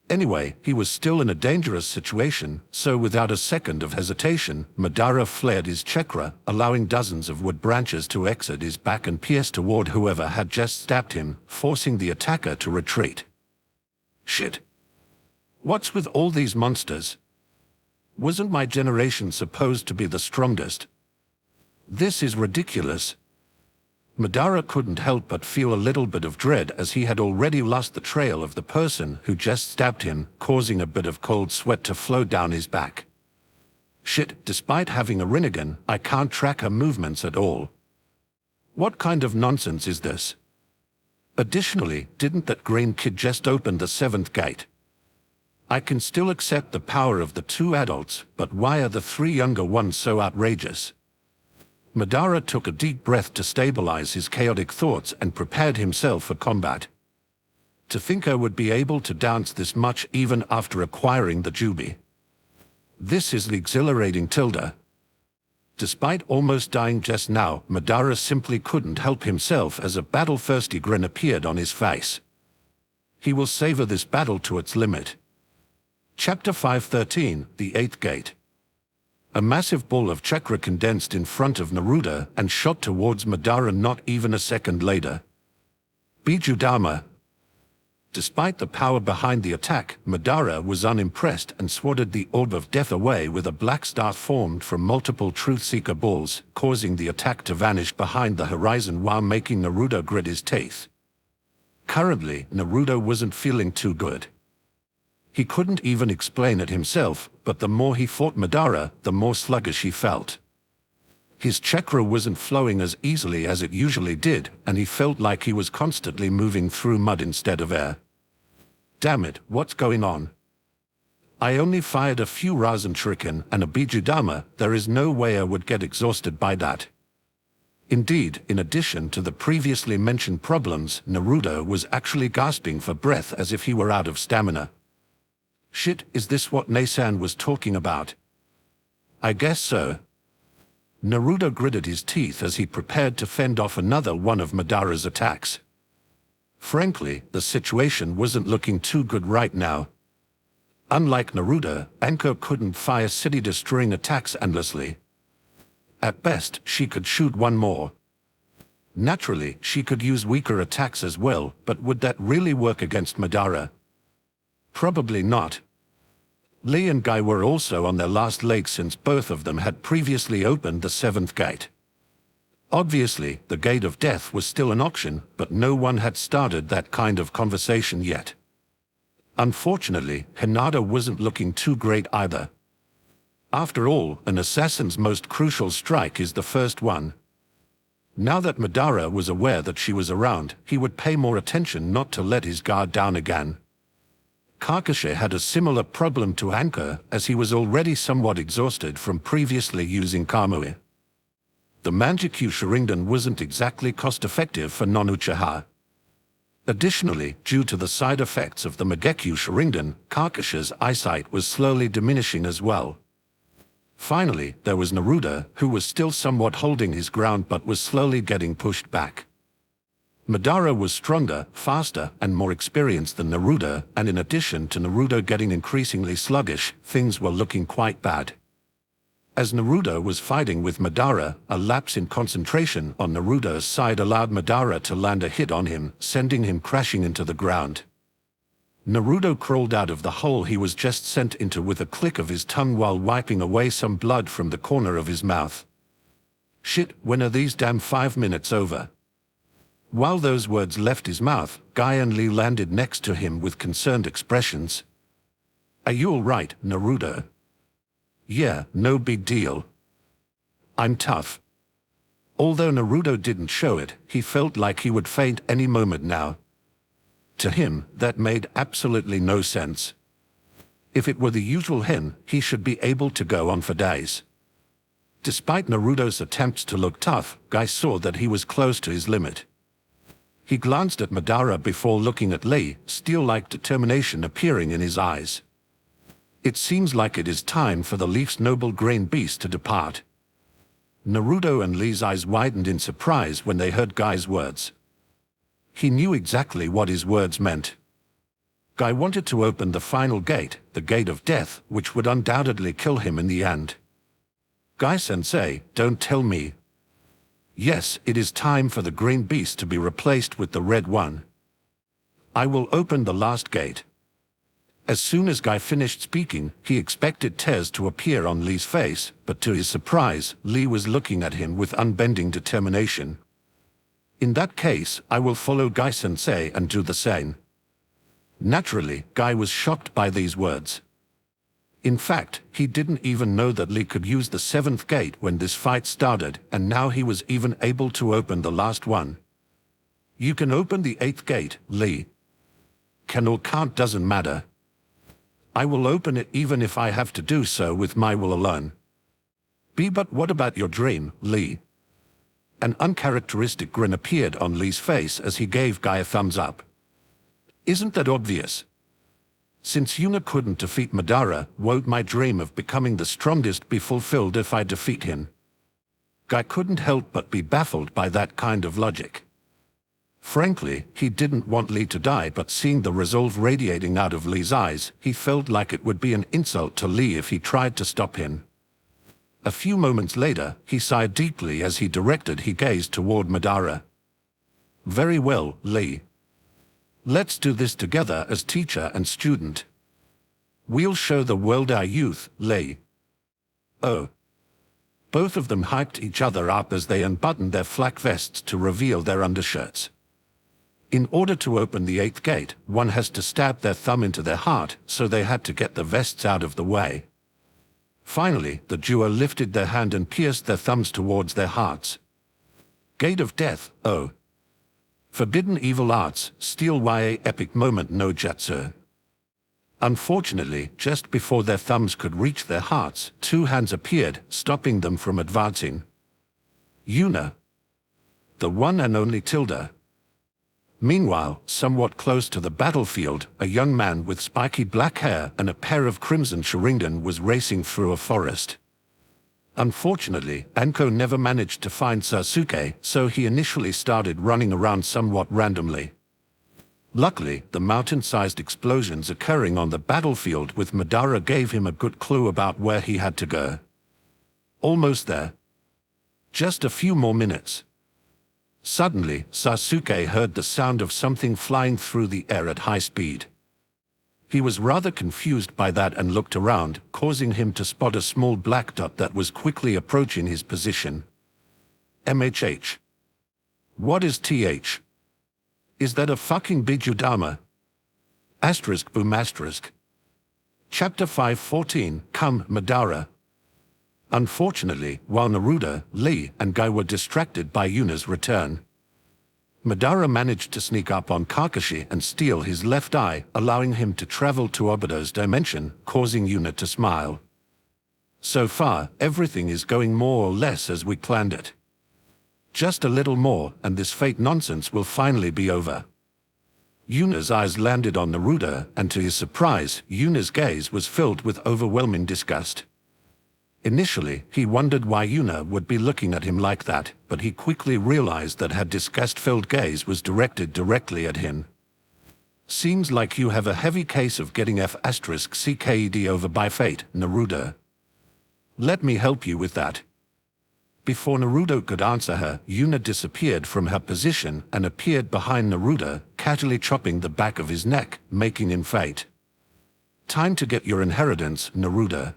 S1: Anyway, he was still in a dangerous situation, so without a second of hesitation, Madara flared his chakra, allowing dozens of wood branches to exit his back and pierce toward whoever had just stabbed him, forcing the attacker to retreat. Shit. What's with all these monsters? Wasn't my generation supposed to be the strongest? This is ridiculous. Madara couldn't help but feel a little bit of dread as he had already lost the trail of the person who just stabbed him, causing a bit of cold sweat to flow down his back. Shit, despite having a Rinnegan, I can't track her movements at all. What kind of nonsense is this? Additionally, didn't that green kid just open the 7th gate? I can still accept the power of the 2 adults, but why are the 3 younger ones so outrageous? Madara took a deep breath to stabilize his chaotic thoughts and prepared himself for combat. To think I would be able to dance this much even after acquiring the Jubi. This is the exhilarating Tilda. Despite almost dying just now, Madara simply couldn't help himself as a battle-thirsty grin appeared on his face. He will savor this battle to its limit. Chapter 513, The Eighth Gate. A massive ball of chakra condensed in front of Naruto and shot towards Madara not even a second later. Bijudama. Despite the power behind the attack, Madara was unimpressed and swatted the orb of death away with a black star formed from multiple Truth-Seeker balls, causing the attack to vanish behind the horizon while making Naruto grit his teeth. Currently, Naruto wasn't feeling too good. He couldn't even explain it himself, but the more he fought Madara, the more sluggish he felt. His chakra wasn't flowing as easily as it usually did, and he felt like he was constantly moving through mud instead of air. Damn it, what's going on? I only fired a few Rasen Shuriken and a Bijudama, there is no way I would get exhausted by that. Indeed, in addition to the previously mentioned problems, Naruto was actually gasping for breath as if he were out of stamina. Shit, is this what Nasan was talking about? I guess so. Naruto gritted his teeth as he prepared to fend off another one of Madara's attacks. Frankly, the situation wasn't looking too good right now. Unlike Naruto, Anko couldn't fire city-destroying attacks endlessly. At best, she could shoot one more. Naturally, she could use weaker attacks as well, but would that really work against Madara? Probably not. Lee and Guy were also on their last leg since both of them had previously opened the seventh gate. Obviously, the Gate of Death was still an option, but no one had started that kind of conversation yet. Unfortunately, Hinata wasn't looking too great either. After all, an assassin's most crucial strike is the first one. Now that Madara was aware that she was around, he would pay more attention not to let his guard down again. Kakashi had a similar problem to Anko, as he was already somewhat exhausted from previously using Kamui. The Manjikyu Sharingan wasn't exactly cost-effective for non-Uchiha. Additionally, due to the side effects of the Mangekyou Sharingan, Kakashi's eyesight was slowly diminishing as well. Finally, there was Naruto, who was still somewhat holding his ground but was slowly getting pushed back. Madara was stronger, faster, and more experienced than Naruto, and in addition to Naruto getting increasingly sluggish, things were looking quite bad. As Naruto was fighting with Madara, a lapse in concentration on Naruto's side allowed Madara to land a hit on him, sending him crashing into the ground. Naruto crawled out of the hole he was just sent into with a click of his tongue while wiping away some blood from the corner of his mouth. Shit, when are these damn 5 minutes over? While those words left his mouth, Guy and Lee landed next to him with concerned expressions. Are you all right, Naruto? Yeah, no big deal. I'm tough. Although Naruto didn't show it, he felt like he would faint any moment now. To him, that made absolutely no sense. If it were the usual him, he should be able to go on for days. Despite Naruto's attempts to look tough, Guy saw that he was close to his limit. He glanced at Madara before looking at Lee, steel-like determination appearing in his eyes. It seems like it is time for the Leaf's noble grain beast to depart. Naruto and Lee's eyes widened in surprise when they heard Guy's words. He knew exactly what his words meant. Guy wanted to open the final gate, the Gate of Death, which would undoubtedly kill him in the end. Guy-sensei, don't tell me. Yes, it is time for the green beast to be replaced with the red one. I will open the last gate. As soon as Guy finished speaking, he expected tears to appear on Lee's face, but to his surprise, Lee was looking at him with unbending determination. In that case, I will follow Guy-sensei and do the same. Naturally, Guy was shocked by these words. In fact, he didn't even know that Lee could use the seventh gate when this fight started, and now he was even able to open the last one. You can open the eighth gate, Lee. Can or can't doesn't matter. I will open it even if I have to do so with my will alone. But what about your dream, Lee? An uncharacteristic grin appeared on Lee's face as he gave Guy a thumbs up. Isn't that obvious? Since Yuna couldn't defeat Madara, won't my dream of becoming the strongest be fulfilled if I defeat him? Guy couldn't help but be baffled by that kind of logic. Frankly, he didn't want Lee to die, but seeing the resolve radiating out of Lee's eyes, he felt like it would be an insult to Lee if he tried to stop him. A few moments later, he sighed deeply as he directed his gaze toward Madara. Very well, Lee. Let's do this together as teacher and student. We'll show the world our youth, Lee. Oh. Both of them hyped each other up as they unbuttoned their flak vests to reveal their undershirts. In order to open the 8th gate, one has to stab their thumb into their heart, so they had to get the vests out of the way. Finally, the duo lifted their hand and pierced their thumbs towards their hearts. Gate of Death, oh. Forbidden evil arts, steel YA epic moment no jutsu. Unfortunately, just before their thumbs could reach their hearts, 2 hands appeared, stopping them from advancing. Yuna. The one and only Tilda. Meanwhile, somewhat close to the battlefield, a young man with spiky black hair and a pair of crimson Sharingan was racing through a forest. Unfortunately, Anko never managed to find Sasuke, so he initially started running around somewhat randomly. Luckily, the mountain-sized explosions occurring on the battlefield with Madara gave him a good clue about where he had to go. Almost there. Just a few more minutes. Suddenly, Sasuke heard the sound of something flying through the air at high speed. He was rather confused by that and looked around, causing him to spot a small black dot that was quickly approaching his position. MHH. What is TH? Is that a fucking Bijudama? Asterisk boom asterisk. Chapter 5:14, Come, Madara. Unfortunately, while Naruto, Lee, and Guy were distracted by Yuna's return, Madara managed to sneak up on Kakashi and steal his left eye, allowing him to travel to Obito's dimension, causing Yuna to smile. So far, everything is going more or less as we planned it. Just a little more, and this fate nonsense will finally be over. Yuna's eyes landed on Naruto, and to his surprise, Yuna's gaze was filled with overwhelming disgust. Initially, he wondered why Yuna would be looking at him like that, but he quickly realized that her disgust-filled gaze was directed directly at him. Seems like you have a heavy case of getting F***CKED over by fate, Naruto. Let me help you with that. Before Naruto could answer her, Yuna disappeared from her position and appeared behind Naruto, casually chopping the back of his neck, making him faint. Time to get your inheritance, Naruto.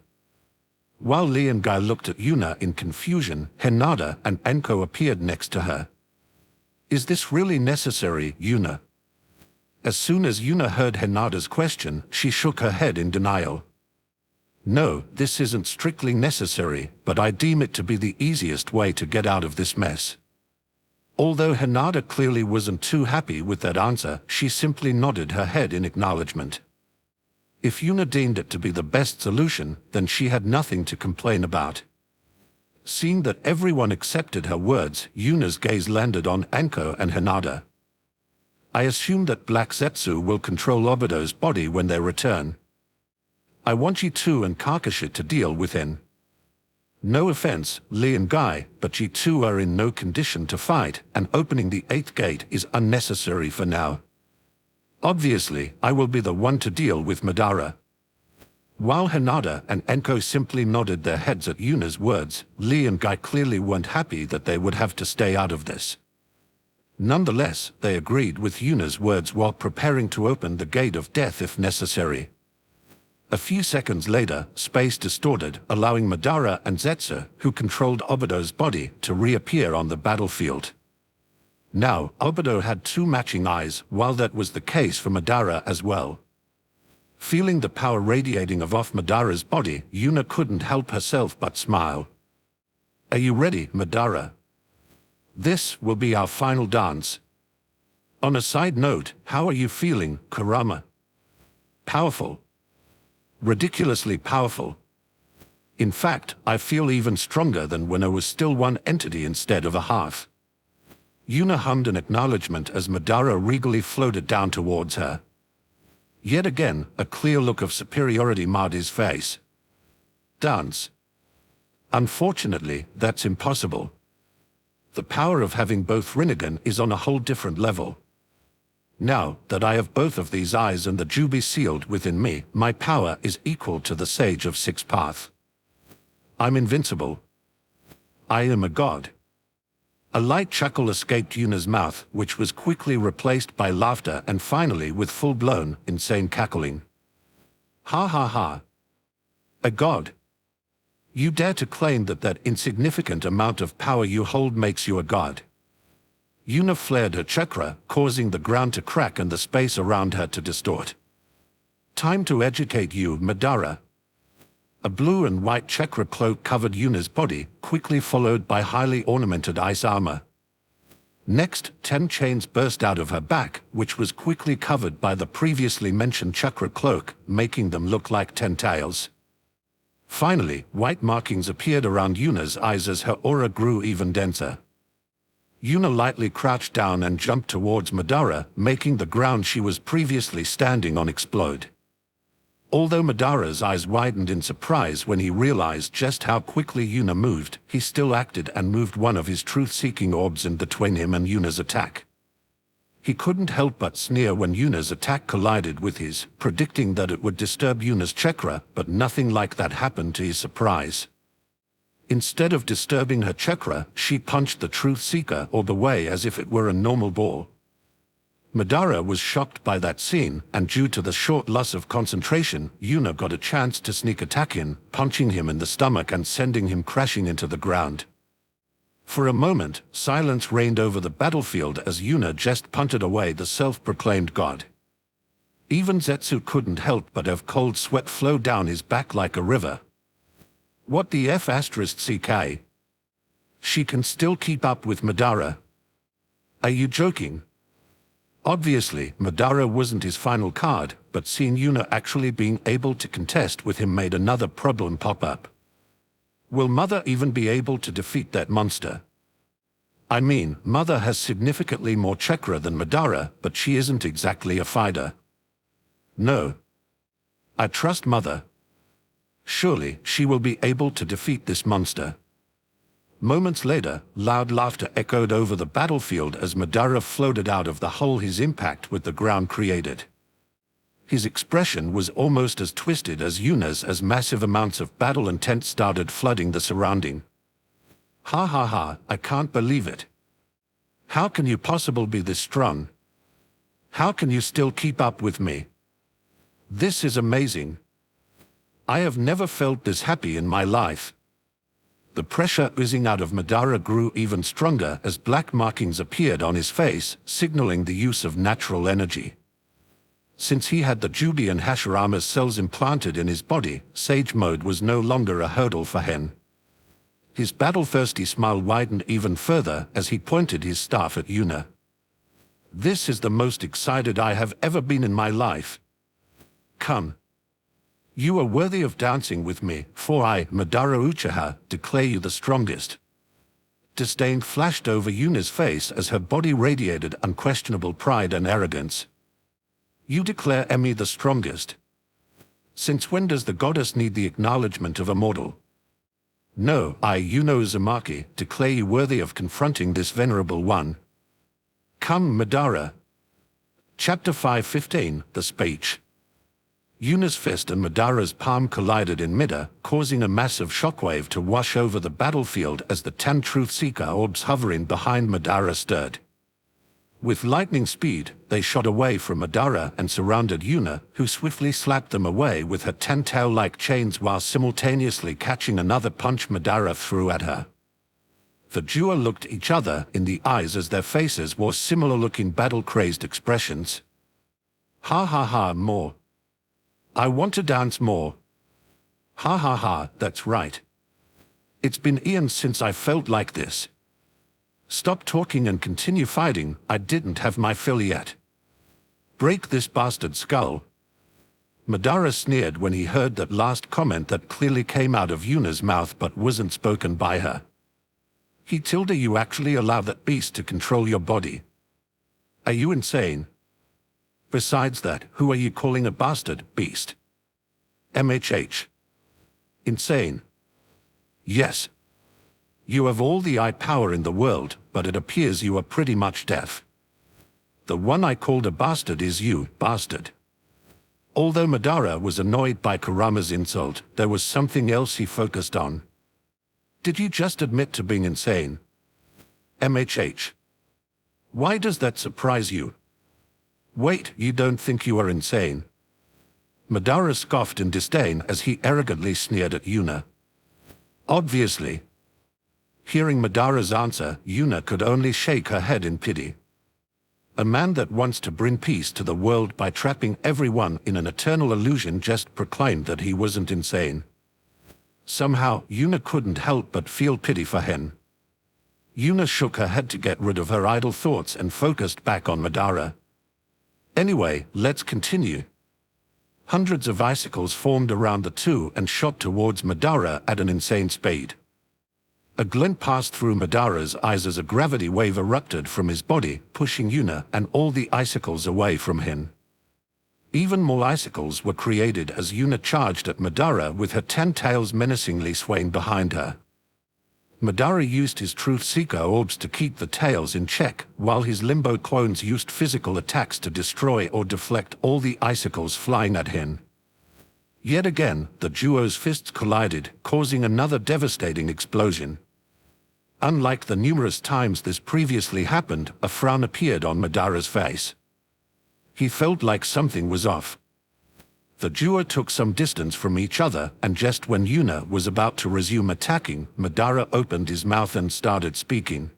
S1: While Lee and Guy looked at Yuna in confusion, Hinata and Anko appeared next to her. Is this really necessary, Yuna? As soon as Yuna heard Hinata's question, she shook her head in denial. No, this isn't strictly necessary, but I deem it to be the easiest way to get out of this mess. Although Hinata clearly wasn't too happy with that answer, she simply nodded her head in acknowledgement. If Yuna deemed it to be the best solution, then she had nothing to complain about. Seeing that everyone accepted her words, Yuna's gaze landed on Anko and Hinata. I assume that Black Zetsu will control Obito's body when they return. I want G2 and Kakashi to deal with him. No offense, Lee and Guy, but G2 are in no condition to fight, and opening the 8th gate is unnecessary for now. Obviously, I will be the one to deal with Madara. While Hinata and Anko simply nodded their heads at Yuna's words, Lee and Guy clearly weren't happy that they would have to stay out of this. Nonetheless, they agreed with Yuna's words while preparing to open the Gate of Death if necessary. A few seconds later, space distorted, allowing Madara and Zetsu, who controlled Obito's body, to reappear on the battlefield. Now, Obito had 2 matching eyes, while that was the case for Madara as well. Feeling the power radiating off Madara's body, Yuna couldn't help herself but smile. Are you ready, Madara? This will be our final dance. On a side note, how are you feeling, Kurama? Powerful. Ridiculously powerful. In fact, I feel even stronger than when I was still one entity instead of a half. Yuna hummed an acknowledgement as Madara regally floated down towards her. Yet again, a clear look of superiority marred his face. Dance. Unfortunately, that's impossible. The power of having both Rinnegan is on a whole different level. Now that I have both of these eyes and the Jubi sealed within me, my power is equal to the Sage of Six Path. I'm invincible. I am a god. A light chuckle escaped Yuna's mouth, which was quickly replaced by laughter and finally with full-blown, insane cackling. Ha ha ha. A god. You dare to claim that that insignificant amount of power you hold makes you a god. Yuna flared her chakra, causing the ground to crack and the space around her to distort. Time to educate you, Madara. A blue and white chakra cloak covered Yuna's body, quickly followed by highly ornamented ice armor. Next, 10 chains burst out of her back, which was quickly covered by the previously mentioned chakra cloak, making them look like 10 tails. Finally, white markings appeared around Yuna's eyes as her aura grew even denser. Yuna lightly crouched down and jumped towards Madara, making the ground she was previously standing on explode. Although Madara's eyes widened in surprise when he realized just how quickly Yuna moved, he still acted and moved one of his truth-seeking orbs in between him and Yuna's attack. He couldn't help but sneer when Yuna's attack collided with his, predicting that it would disturb Yuna's chakra, but nothing like that happened to his surprise. Instead of disturbing her chakra, she punched the Truth Seeker orb away as if it were a normal ball. Madara was shocked by that scene, and due to the short loss of concentration, Yuna got a chance to sneak attack in, punching him in the stomach and sending him crashing into the ground. For a moment, silence reigned over the battlefield as Yuna just punted away the self-proclaimed god. Even Zetsu couldn't help but have cold sweat flow down his back like a river. What the F***CK? She can still keep up with Madara? Are you joking? Obviously, Madara wasn't his final card, but seeing Yuna actually being able to contest with him made another problem pop up. Will Mother even be able to defeat that monster? I mean, Mother has significantly more chakra than Madara, but she isn't exactly a fighter. No. I trust Mother. Surely, she will be able to defeat this monster. Moments later, loud laughter echoed over the battlefield as Madara floated out of the hole his impact with the ground created. His expression was almost as twisted as Yuna's as massive amounts of battle intent started flooding the surrounding. Ha ha ha, I can't believe it. How can you possibly be this strong? How can you still keep up with me? This is amazing. I have never felt this happy in my life. The pressure oozing out of Madara grew even stronger as black markings appeared on his face, signaling the use of natural energy. Since he had the Jubi and Hashirama's cells implanted in his body, Sage Mode was no longer a hurdle for him. His battle-thirsty smile widened even further as he pointed his staff at Yuna. This is the most excited I have ever been in my life. Come. You are worthy of dancing with me, for I, Madara Uchiha, declare you the strongest. Disdain flashed over Yuna's face as her body radiated unquestionable pride and arrogance. You declare Emi the strongest. Since when does the goddess need the acknowledgement of a mortal? No, I, Yuno Uzumaki, declare you worthy of confronting this venerable one. Come, Madara. Chapter 5:15, The Speech. Yuna's fist and Madara's palm collided in midair, causing a massive shockwave to wash over the battlefield as the 10 Truth Seeker orbs hovering behind Madara stirred. With lightning speed, they shot away from Madara and surrounded Yuna, who swiftly slapped them away with her 10 tail-like chains while simultaneously catching another punch Madara threw at her. The duo looked each other in the eyes as their faces wore similar-looking battle-crazed expressions. Ha ha ha, more. I want to dance more. Ha ha ha, that's right. It's been eons since I felt like this. Stop talking and continue fighting, I didn't have my fill yet. Break this bastard skull. Madara sneered when he heard that last comment that clearly came out of Yuna's mouth but wasn't spoken by her. Tilda, you actually allow that beast to control your body. Are you insane? Besides that, who are you calling a bastard, beast? MHH. Insane. Yes. You have all the eye power in the world, but it appears you are pretty much deaf. The one I called a bastard is you, bastard. Although Madara was annoyed by Kurama's insult, there was something else he focused on. Did you just admit to being insane? MHH. Why does that surprise you? Wait, you don't think you are insane? Madara scoffed in disdain as he arrogantly sneered at Yuna. Obviously. Hearing Madara's answer, Yuna could only shake her head in pity. A man that wants to bring peace to the world by trapping everyone in an eternal illusion just proclaimed that he wasn't insane. Somehow, Yuna couldn't help but feel pity for him. Yuna shook her head to get rid of her idle thoughts and focused back on Madara. Anyway, let's continue. Hundreds of icicles formed around the two and shot towards Madara at an insane speed. A glint passed through Madara's eyes as a gravity wave erupted from his body, pushing Yuna and all the icicles away from him. Even more icicles were created as Yuna charged at Madara with her 10 tails menacingly swaying behind her. Madara used his Truth Seeker orbs to keep the tails in check, while his Limbo clones used physical attacks to destroy or deflect all the icicles flying at him. Yet again, the duo's fists collided, causing another devastating explosion. Unlike the numerous times this previously happened, a frown appeared on Madara's face. He felt like something was off. The duo took some distance from each other, and just when Yuna was about to resume attacking, Madara opened his mouth and started speaking.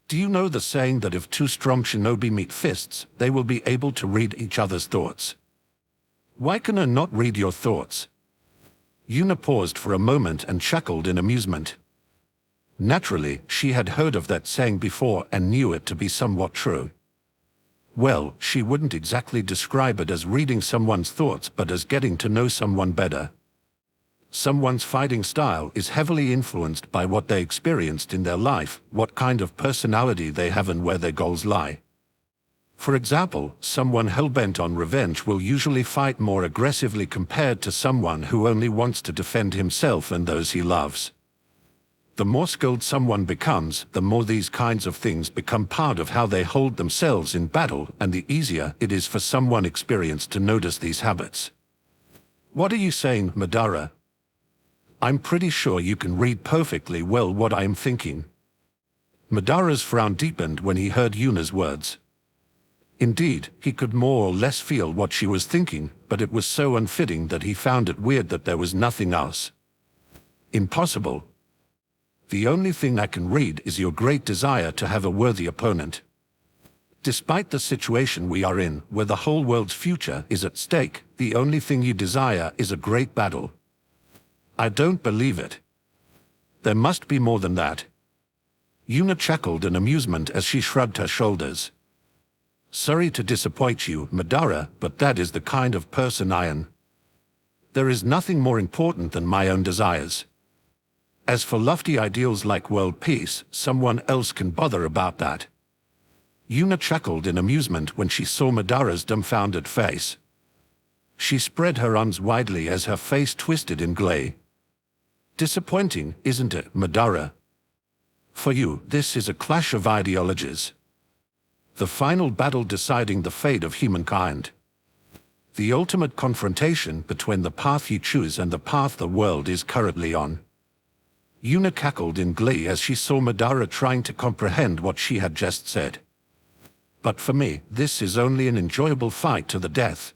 S1: Do you know the saying that if two strong shinobi meet fists, they will be able to read each other's thoughts? Why can I not read your thoughts? Yuna paused for a moment and chuckled in amusement. Naturally, she had heard of that saying before and knew it to be somewhat true. Well, she wouldn't exactly describe it as reading someone's thoughts but as getting to know someone better. Someone's fighting style is heavily influenced by what they experienced in their life, what kind of personality they have and where their goals lie. For example, someone hell-bent on revenge will usually fight more aggressively compared to someone who only wants to defend himself and those he loves. The more skilled someone becomes, the more these kinds of things become part of how they hold themselves in battle, and the easier it is for someone experienced to notice these habits. What are you saying, Madara? I'm pretty sure you can read perfectly well what I am thinking. Madara's frown deepened when he heard Yuna's words. Indeed, he could more or less feel what she was thinking, but it was so unfitting that he found it weird that there was nothing else. Impossible. The only thing I can read is your great desire to have a worthy opponent. Despite the situation we are in, where the whole world's future is at stake, the only thing you desire is a great battle. I don't believe it. There must be more than that. Yuna chuckled in amusement as she shrugged her shoulders. Sorry to disappoint you, Madara, but that is the kind of person I am. There is nothing more important than my own desires. As for lofty ideals like world peace, someone else can bother about that. Yuna chuckled in amusement when she saw Madara's dumbfounded face. She spread her arms widely as her face twisted in glee. Disappointing, isn't it, Madara? For you, this is a clash of ideologies. The final battle deciding the fate of humankind. The ultimate confrontation between the path you choose and the path the world is currently on. Yuna cackled in glee as she saw Madara trying to comprehend what she had just said. But for me, this is only an enjoyable fight to the death.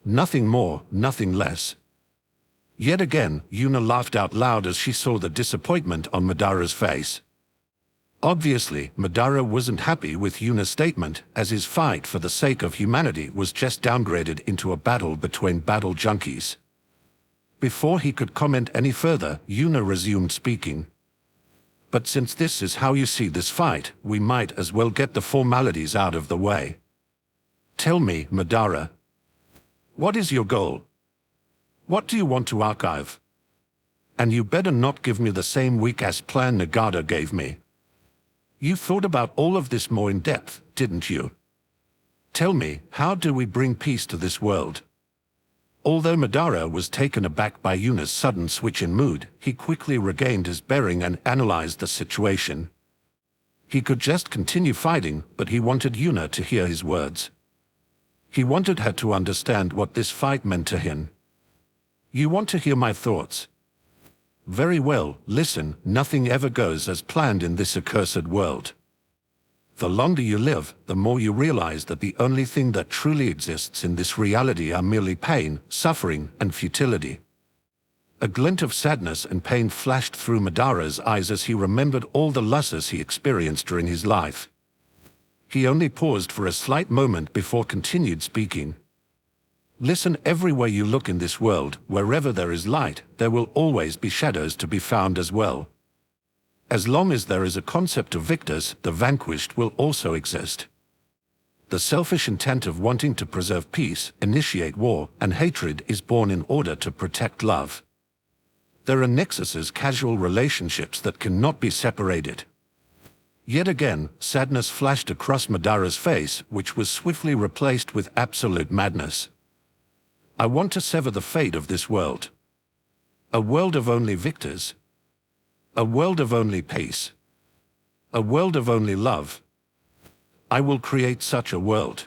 S1: Nothing more, nothing less. Yet again, Yuna laughed out loud as she saw the disappointment on Madara's face. Obviously, Madara wasn't happy with Yuna's statement, as his fight for the sake of humanity was just downgraded into a battle between battle junkies. Before he could comment any further, Yuna resumed speaking. But since this is how you see this fight, we might as well get the formalities out of the way. Tell me, Madara. What is your goal? What do you want to archive? And you better not give me the same weak-ass plan Nagata gave me. You thought about all of this more in depth, didn't you? Tell me, how do we bring peace to this world? Although Madara was taken aback by Yuna's sudden switch in mood, he quickly regained his bearing and analyzed the situation. He could just continue fighting, but he wanted Yuna to hear his words. He wanted her to understand what this fight meant to him. You want to hear my thoughts? Very well, listen, nothing ever goes as planned in this accursed world. The longer you live, the more you realize that the only thing that truly exists in this reality are merely pain, suffering, and futility. A glint of sadness and pain flashed through Madara's eyes as he remembered all the losses he experienced during his life. He only paused for a slight moment before continued speaking. Listen, everywhere you look in this world, wherever there is light, there will always be shadows to be found as well. As long as there is a concept of victors, the vanquished will also exist. The selfish intent of wanting to preserve peace, initiate war, and hatred is born in order to protect love. There are nexuses, casual relationships that cannot be separated. Yet again, sadness flashed across Madara's face, which was swiftly replaced with absolute madness. I want to sever the fate of this world. A world of only victors. A world of only peace. A world of only love. I will create such a world.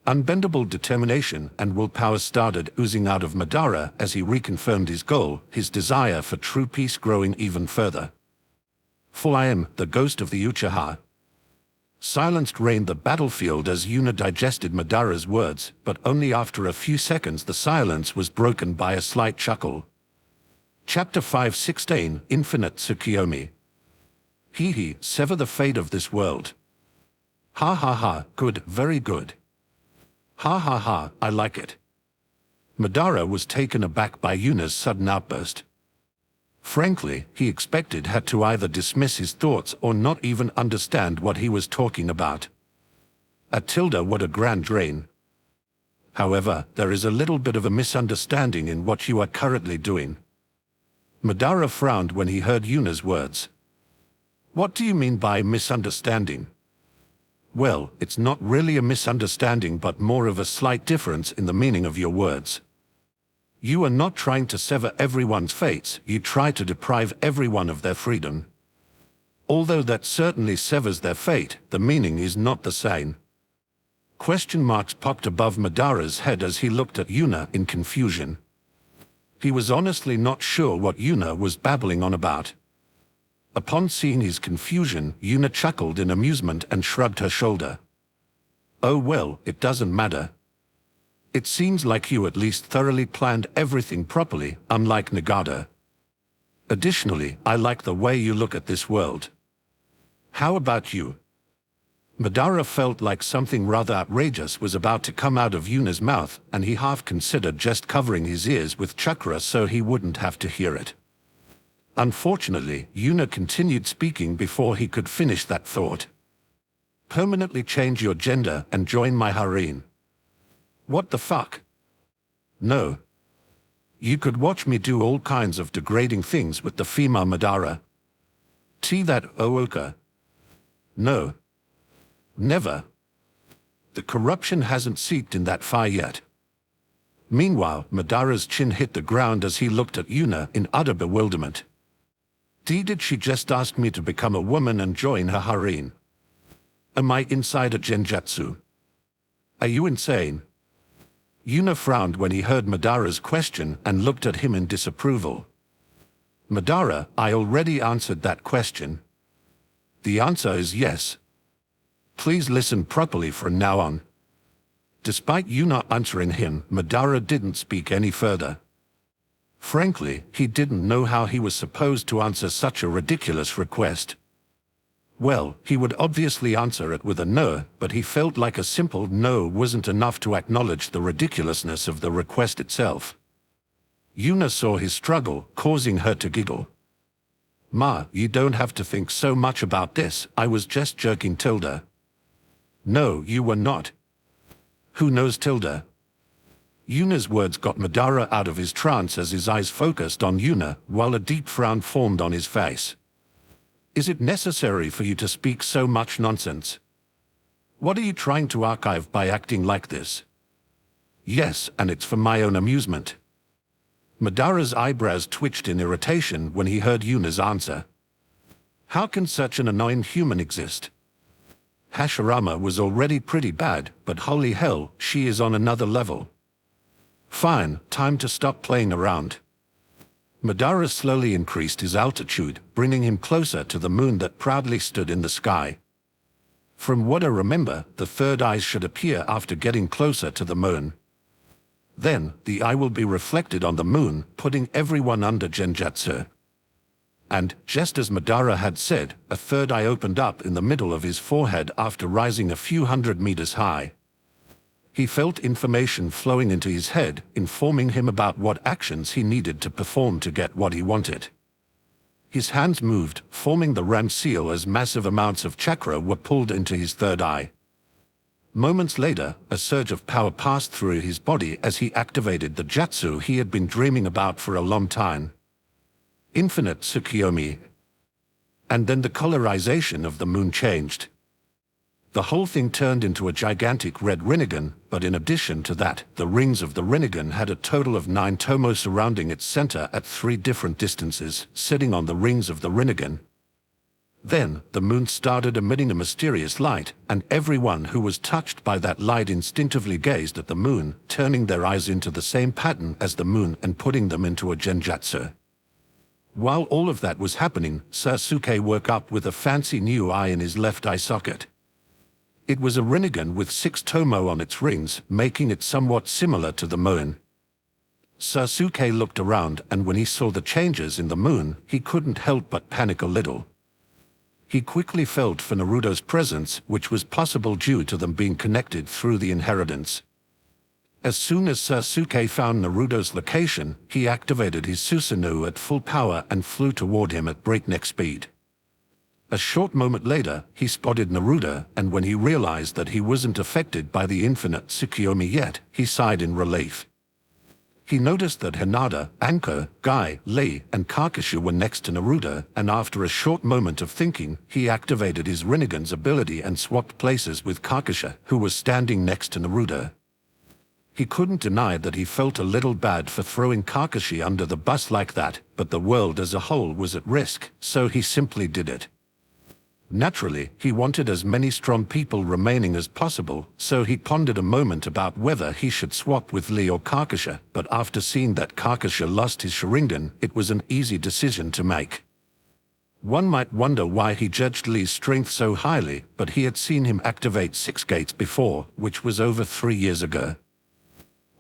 S1: Unbendable determination and willpower started oozing out of Madara as he reconfirmed his goal, his desire for true peace growing even further. For I am the ghost of the Uchiha. Silence reigned the battlefield as Yuna digested Madara's words, but only after a few seconds the silence was broken by a slight chuckle. Chapter 5:16 Infinite Tsukiyomi. Hee, sever the fate of this world. Ha ha ha, good, very good. Ha ha ha, I like it. Madara was taken aback by Yuna's sudden outburst. Frankly, he expected her to either dismiss his thoughts or not even understand what he was talking about. Tilda, what a grand drain. However, there is a little bit of a misunderstanding in what you are currently doing. Madara frowned when he heard Yuna's words. What do you mean by misunderstanding? Well, it's not really a misunderstanding but more of a slight difference in the meaning of your words. You are not trying to sever everyone's fates, you try to deprive everyone of their freedom. Although that certainly severs their fate, the meaning is not the same. Question marks popped above Madara's head as he looked at Yuna in confusion. He was honestly not sure what Yuna was babbling on about. Upon seeing his confusion, Yuna chuckled in amusement and shrugged her shoulder. Oh well, it doesn't matter. It seems like you at least thoroughly planned everything properly, unlike Nagata. Additionally, I like the way you look at this world. How about you? Madara felt like something rather outrageous was about to come out of Yuna's mouth, and he half considered just covering his ears with chakra so he wouldn't have to hear it. Unfortunately, Yuna continued speaking before he could finish that thought. Permanently change your gender and join my harem. What the fuck? No. You could watch me do all kinds of degrading things with the female Madara. That Ooka. No. Never. The corruption hasn't seeped in that fire yet. Meanwhile, Madara's chin hit the ground as he looked at Yuna in utter bewilderment. Did she just ask me to become a woman and join her harem? Am I inside a genjutsu? Are you insane? Yuna frowned when he heard Madara's question and looked at him in disapproval. Madara, I already answered that question. The answer is yes. Please listen properly from now on. Despite Yuna answering him, Madara didn't speak any further. Frankly, he didn't know how he was supposed to answer such a ridiculous request. Well, he would obviously answer it with a no, but he felt like a simple no wasn't enough to acknowledge the ridiculousness of the request itself. Yuna saw his struggle, causing her to giggle. Ma, you don't have to think so much about this, I was just joking, Tilda. No, you were not. Who knows, Tilda? Yuna's words got Madara out of his trance as his eyes focused on Yuna, while a deep frown formed on his face. Is it necessary for you to speak so much nonsense? What are you trying to archive by acting like this? Yes, and it's for my own amusement. Madara's eyebrows twitched in irritation when he heard Yuna's answer. How can such an annoying human exist? Hashirama was already pretty bad, but holy hell, she is on another level. Fine, time to stop playing around. Madara slowly increased his altitude, bringing him closer to the moon that proudly stood in the sky. From what I remember, the third eye should appear after getting closer to the moon. Then, the eye will be reflected on the moon, putting everyone under Genjutsu. And, just as Madara had said, a third eye opened up in the middle of his forehead after rising a few hundred meters high. He felt information flowing into his head, informing him about what actions he needed to perform to get what he wanted. His hands moved, forming the Ram seal as massive amounts of chakra were pulled into his third eye. Moments later, a surge of power passed through his body as he activated the jutsu he had been dreaming about for a long time. Infinite Tsukiyomi. And then the colorization of the moon changed. The whole thing turned into a gigantic red Rinnegan, but in addition to that, the rings of the Rinnegan had a total of 9 tomo surrounding its center at 3 different distances, sitting on the rings of the Rinnegan. Then, the moon started emitting a mysterious light, and everyone who was touched by that light instinctively gazed at the moon, turning their eyes into the same pattern as the moon and putting them into a genjutsu. While all of that was happening, Sasuke woke up with a fancy new eye in his left eye socket. It was a Rinnegan with 6 tomo on its rings, making it somewhat similar to the moon. Sasuke looked around, and when he saw the changes in the moon, he couldn't help but panic a little. He quickly felt for Naruto's presence, which was possible due to them being connected through the inheritance. As soon as Sasuke found Naruto's location, he activated his Susanoo at full power and flew toward him at breakneck speed. A short moment later, he spotted Naruto, and when he realized that he wasn't affected by the infinite Tsukiyomi yet, he sighed in relief. He noticed that Hinata, Anko, Guy, Lee, and Kakashi were next to Naruto, and after a short moment of thinking, he activated his Rinnegan's ability and swapped places with Kakashi, who was standing next to Naruto. He couldn't deny that he felt a little bad for throwing Kakashi under the bus like that, but the world as a whole was at risk, so he simply did it. Naturally, he wanted as many strong people remaining as possible, so he pondered a moment about whether he should swap with Lee or Kakashi, but after seeing that Kakashi lost his Sharingan, it was an easy decision to make. One might wonder why he judged Lee's strength so highly, but he had seen him activate 6 gates before, which was over 3 years ago.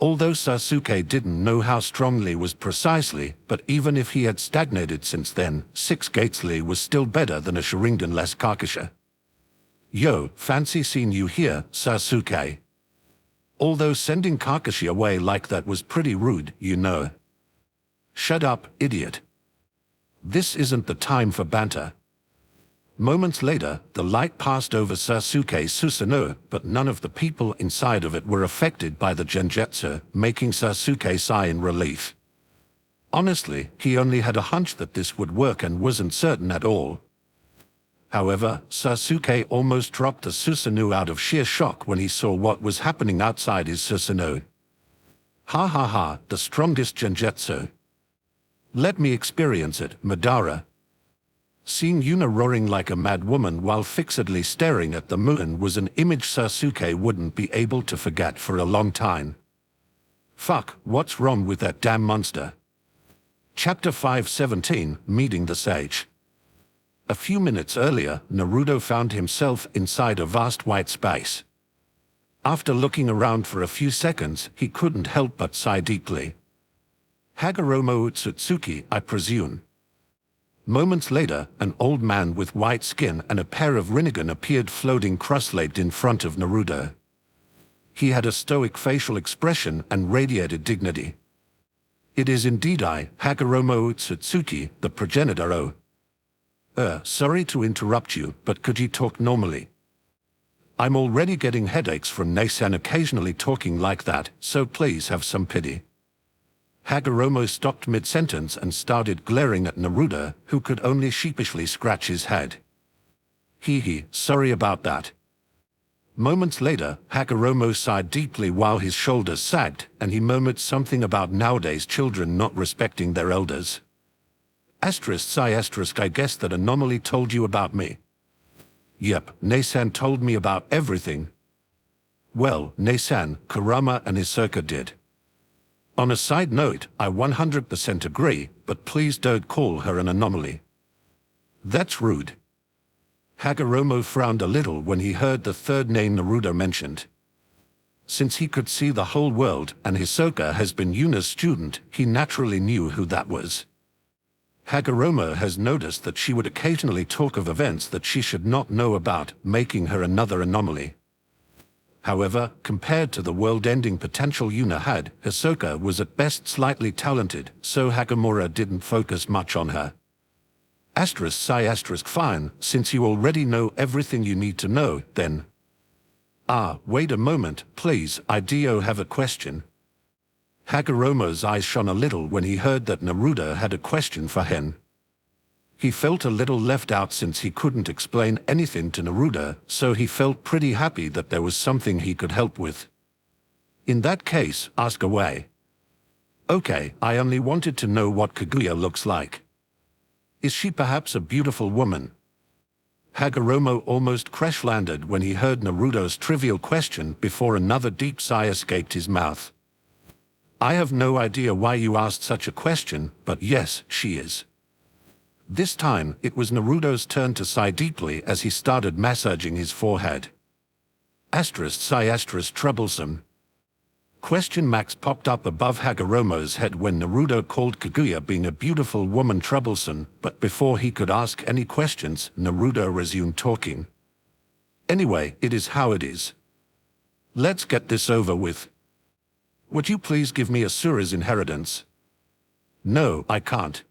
S1: Although Sasuke didn't know how strong Lee was precisely, but even if he had stagnated since then, 6 gates Lee was still better than a Sharingan-less Kakashi. Yo, fancy seeing you here, Sasuke. Although sending Kakashi away like that was pretty rude, you know. Shut up, idiot. This isn't the time for banter. Moments later, the light passed over Sasuke's Susanoo, but none of the people inside of it were affected by the genjutsu, making Sasuke sigh in relief. Honestly, he only had a hunch that this would work and wasn't certain at all. However, Sasuke almost dropped the Susanoo out of sheer shock when he saw what was happening outside his Susanoo. Ha ha ha, the strongest genjutsu. Let me experience it, Madara. Seeing Yuna roaring like a mad woman while fixedly staring at the moon was an image Sasuke wouldn't be able to forget for a long time. Fuck, what's wrong with that damn monster? Chapter 517, Meeting the Sage. A few minutes earlier, Naruto found himself inside a vast white space. After looking around for a few seconds, he couldn't help but sigh deeply. Hagoromo Utsutsuki, I presume. Moments later, an old man with white skin and a pair of Rinnegan appeared floating cross-legged in front of Naruto. He had a stoic facial expression and radiated dignity. It is indeed I, Hagoromo Utsutsuki, the progenitor. Sorry to interrupt you, but could you talk normally? I'm already getting headaches from Nasan occasionally talking like that, so please have some pity. Hagoromo stopped mid-sentence and started glaring at Naruto, who could only sheepishly scratch his head. Sorry about that. Moments later, Hagoromo sighed deeply while his shoulders sagged, and he murmured something about nowadays children not respecting their elders. I guess that anomaly told you about me. Yep, Neisan told me about everything. Well, Neisan, Kurama and Hisoka did. On a side note, I 100% agree, but please don't call her an anomaly. That's rude. Hagoromo frowned a little when he heard the third name Naruto mentioned. Since he could see the whole world and Hisoka has been Yuna's student, he naturally knew who that was. Hagoromo has noticed that she would occasionally talk of events that she should not know about, making her another anomaly. However, compared to the world-ending potential Yuna had, Hisoka was at best slightly talented, so Hagomura didn't focus much on her. Fine, since you already know everything you need to know, then. Wait a moment, please, I do have a question. Hagoromo's eyes shone a little when he heard that Naruto had a question for him. He felt a little left out since he couldn't explain anything to Naruto, so he felt pretty happy that there was something he could help with. In that case, ask away. Okay, I only wanted to know what Kaguya looks like. Is she perhaps a beautiful woman? Hagoromo almost crash-landed when he heard Naruto's trivial question before another deep sigh escaped his mouth. I have no idea why you asked such a question, but yes, she is. This time, it was Naruto's turn to sigh deeply as he started massaging his forehead. Troublesome. Question marks popped up above Hagoromo's head when Naruto called Kaguya being a beautiful woman troublesome, but before he could ask any questions, Naruto resumed talking. Anyway, it is how it is. Let's get this over with. Would you please give me Asura's inheritance? No, I can't.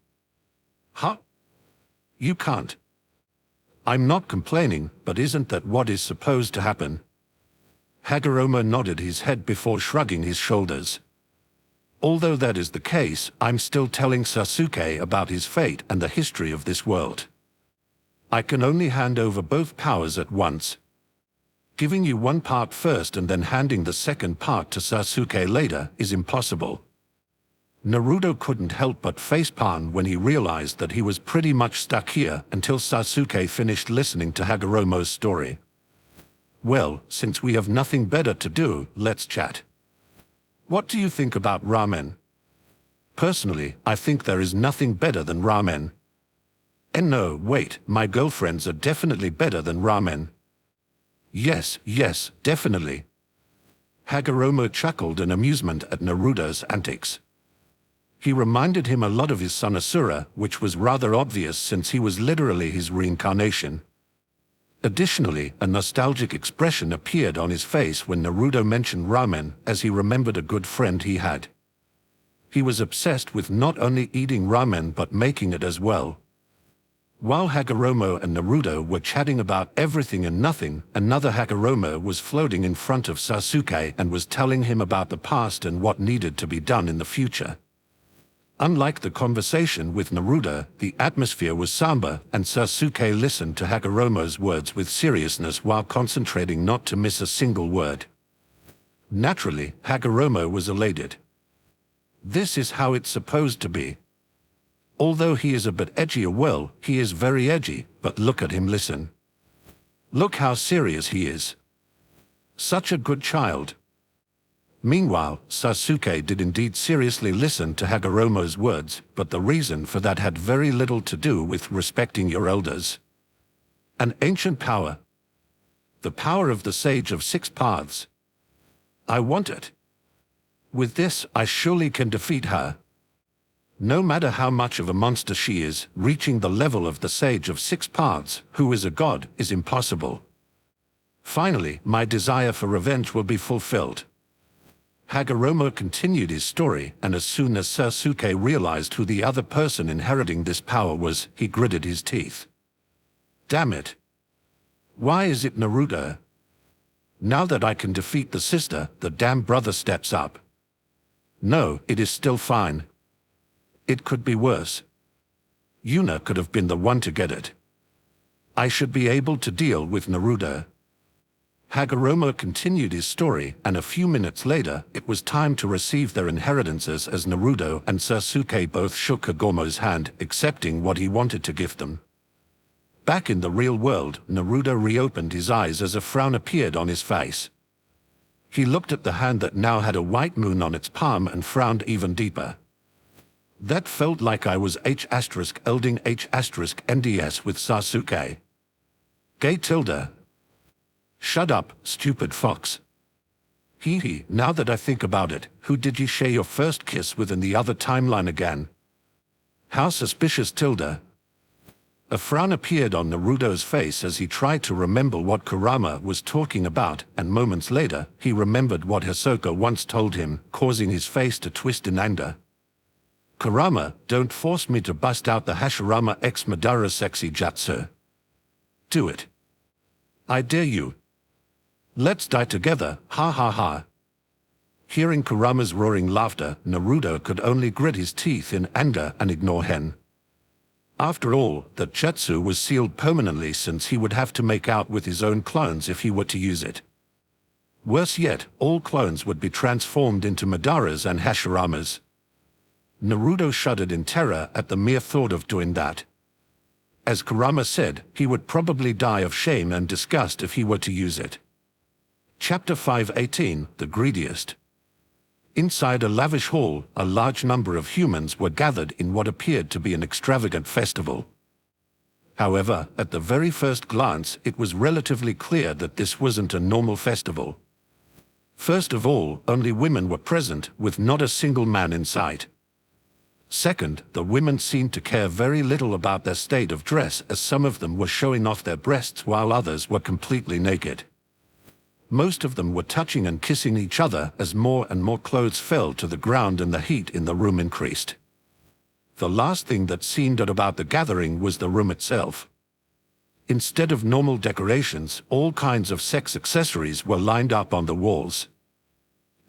S1: Huh? You can't. I'm not complaining, but isn't that what is supposed to happen? Hagoromo nodded his head before shrugging his shoulders. Although that is the case, I'm still telling Sasuke about his fate and the history of this world. I can only hand over both powers at once. Giving you one part first and then handing the second part to Sasuke later is impossible. Naruto couldn't help but facepalm when he realized that he was pretty much stuck here until Sasuke finished listening to Hagoromo's story. Well, since we have nothing better to do, let's chat. What do you think about ramen? Personally, I think there is nothing better than ramen. And no, wait, my girlfriends are definitely better than ramen. Yes, definitely. Hagoromo chuckled in amusement at Naruto's antics. He reminded him a lot of his son Asura, which was rather obvious since he was literally his reincarnation. Additionally, a nostalgic expression appeared on his face when Naruto mentioned ramen, as he remembered a good friend he had. He was obsessed with not only eating ramen but making it as well. While Hagoromo and Naruto were chatting about everything and nothing, another Hagoromo was floating in front of Sasuke and was telling him about the past and what needed to be done in the future. Unlike the conversation with Naruto, the atmosphere was somber, and Sasuke listened to Hagoromo's words with seriousness while concentrating not to miss a single word. Naturally, Hagoromo was elated. This is how it's supposed to be. Although he is a bit edgy, he is very edgy, but look at him listen. Look how serious he is. Such a good child. Meanwhile, Sasuke did indeed seriously listen to Hagoromo's words, but the reason for that had very little to do with respecting your elders. An ancient power. The power of the Sage of Six Paths. I want it. With this, I surely can defeat her. No matter how much of a monster she is, reaching the level of the Sage of Six Paths, who is a god, is impossible. Finally, my desire for revenge will be fulfilled. Hagoromo continued his story, and as soon as Sasuke realized who the other person inheriting this power was, he gritted his teeth. Damn it. Why is it Naruto? Now that I can defeat the sister, the damn brother steps up. No, it is still fine. It could be worse. Yuna could have been the one to get it. I should be able to deal with Naruto. Hagoromo continued his story, and a few minutes later, it was time to receive their inheritances as Naruto and Sasuke both shook Kagoromo's hand, accepting what he wanted to give them. Back in the real world, Naruto reopened his eyes as a frown appeared on his face. He looked at the hand that now had a white moon on its palm and frowned even deeper. That felt like I was H**elding H**NDS with Sasuke. Gay tilde. Shut up, stupid fox. Hee, now that I think about it, who did you share your first kiss with in the other timeline again? How suspicious tilde. A frown appeared on Naruto's face as he tried to remember what Kurama was talking about, and moments later, he remembered what Hisoka once told him, causing his face to twist in anger. Kurama, don't force me to bust out the Hashirama X Madara sexy jutsu. Do it. I dare you. Let's die together, ha ha ha. Hearing Kurama's roaring laughter, Naruto could only grit his teeth in anger and ignore Hen. After all, the jutsu was sealed permanently since he would have to make out with his own clones if he were to use it. Worse yet, all clones would be transformed into Madaras and Hashiramas. Naruto shuddered in terror at the mere thought of doing that. As Kurama said, he would probably die of shame and disgust if he were to use it. Chapter 518, The Greediest. Inside a lavish hall, a large number of humans were gathered in what appeared to be an extravagant festival. However, at the very first glance, it was relatively clear that this wasn't a normal festival. First of all, only women were present, with not a single man in sight. Second, the women seemed to care very little about their state of dress, as some of them were showing off their breasts while others were completely naked. Most of them were touching and kissing each other as more and more clothes fell to the ground and the heat in the room increased. The last thing that seemed odd about the gathering was the room itself. Instead of normal decorations, all kinds of sex accessories were lined up on the walls.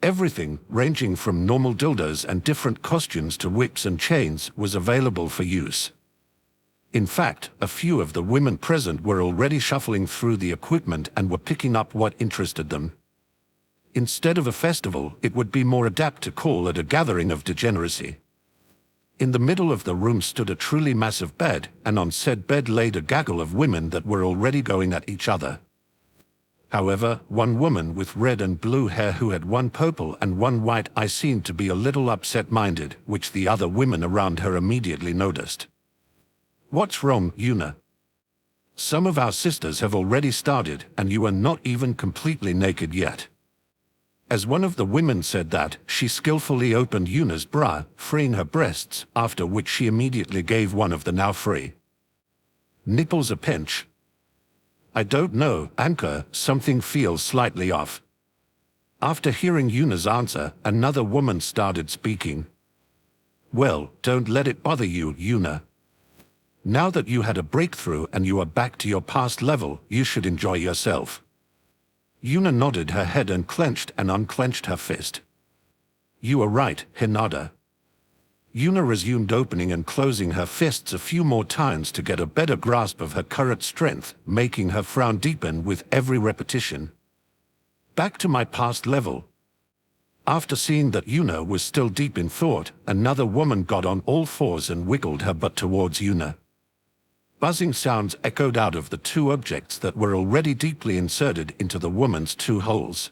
S1: Everything, ranging from normal dildos and different costumes to whips and chains, was available for use. In fact, a few of the women present were already shuffling through the equipment and were picking up what interested them. Instead of a festival, it would be more apt to call it a gathering of degeneracy. In the middle of the room stood a truly massive bed, and on said bed laid a gaggle of women that were already going at each other. However, one woman with red and blue hair who had one purple and one white eye seemed to be a little upset-minded, which the other women around her immediately noticed. What's wrong, Yuna? Some of our sisters have already started, and you are not even completely naked yet. As one of the women said that, she skillfully opened Yuna's bra, freeing her breasts, after which she immediately gave one of the now free nipples a pinch. I don't know, Anchor, something feels slightly off. After hearing Yuna's answer, another woman started speaking. Well, don't let it bother you, Yuna. Now that you had a breakthrough and you are back to your past level, you should enjoy yourself. Yuna nodded her head and clenched and unclenched her fist. You are right, Hinata. Yuna resumed opening and closing her fists a few more times to get a better grasp of her current strength, making her frown deepen with every repetition. Back to my past level. After seeing that Yuna was still deep in thought, another woman got on all fours and wiggled her butt towards Yuna. Buzzing sounds echoed out of the two objects that were already deeply inserted into the woman's two holes.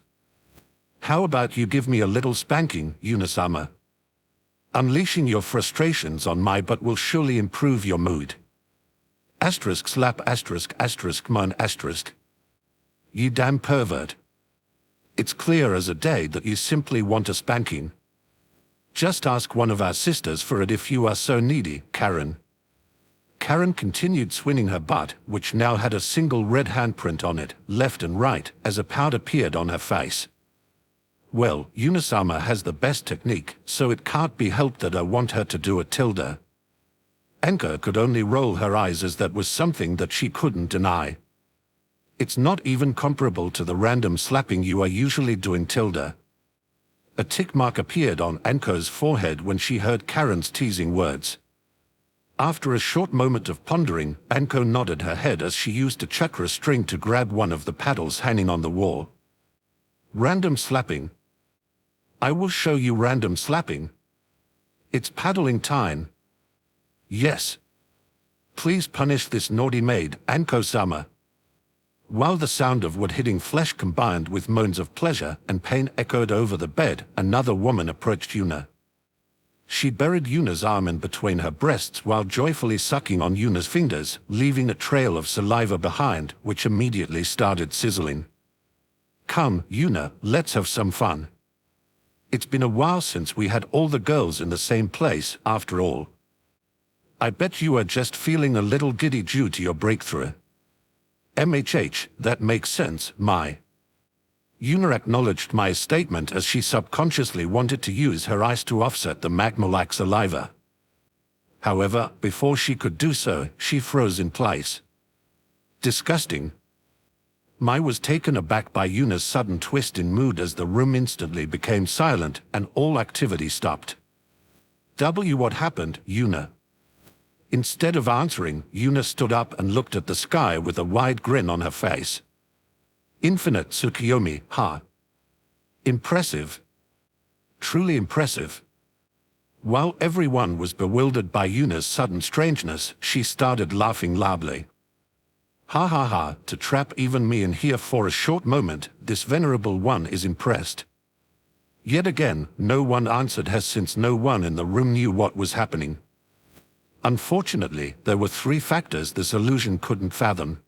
S1: How about you give me a little spanking, Yuna-sama? Unleashing your frustrations on my butt will surely improve your mood. Slap mon asterisk. You damn pervert. It's clear as a day that you simply want a spanking. Just ask one of our sisters for it if you are so needy, Karen. Karen continued swinging her butt, which now had a single red handprint on it, left and right, as a pout appeared on her face. Well, Yuna-sama has the best technique, so it can't be helped that I want her to do a tilde. Anchor could only roll her eyes as that was something that she couldn't deny. It's not even comparable to the random slapping you are usually doing tilde. A tick mark appeared on Anko's forehead when she heard Karen's teasing words. After a short moment of pondering, Anko nodded her head as she used a chakra string to grab one of the paddles hanging on the wall. Random slapping. I will show you random slapping. It's paddling time. Yes. Please punish this naughty maid, Anko-sama. While the sound of wood hitting flesh combined with moans of pleasure and pain echoed over the bed, another woman approached Yuna. She buried Yuna's arm in between her breasts while joyfully sucking on Yuna's fingers, leaving a trail of saliva behind, which immediately started sizzling. Come, Yuna, let's have some fun. It's been a while since we had all the girls in the same place, after all. I bet you are just feeling a little giddy due to your breakthrough. That makes sense, Mai. Yuna acknowledged Mai's statement as she subconsciously wanted to use her eyes to offset the magma-like saliva. However, before she could do so, she froze in place. Disgusting. Mai was taken aback by Yuna's sudden twist in mood as the room instantly became silent and all activity stopped. What happened, Yuna? Instead of answering, Yuna stood up and looked at the sky with a wide grin on her face. Infinite Tsukiyomi, ha. Impressive. Truly impressive. While everyone was bewildered by Yuna's sudden strangeness, she started laughing loudly. Ha ha ha, to trap even me in here for a short moment, this venerable one is impressed. Yet again, no one answered her since no one in the room knew what was happening. Unfortunately, there were three factors this illusion couldn't fathom.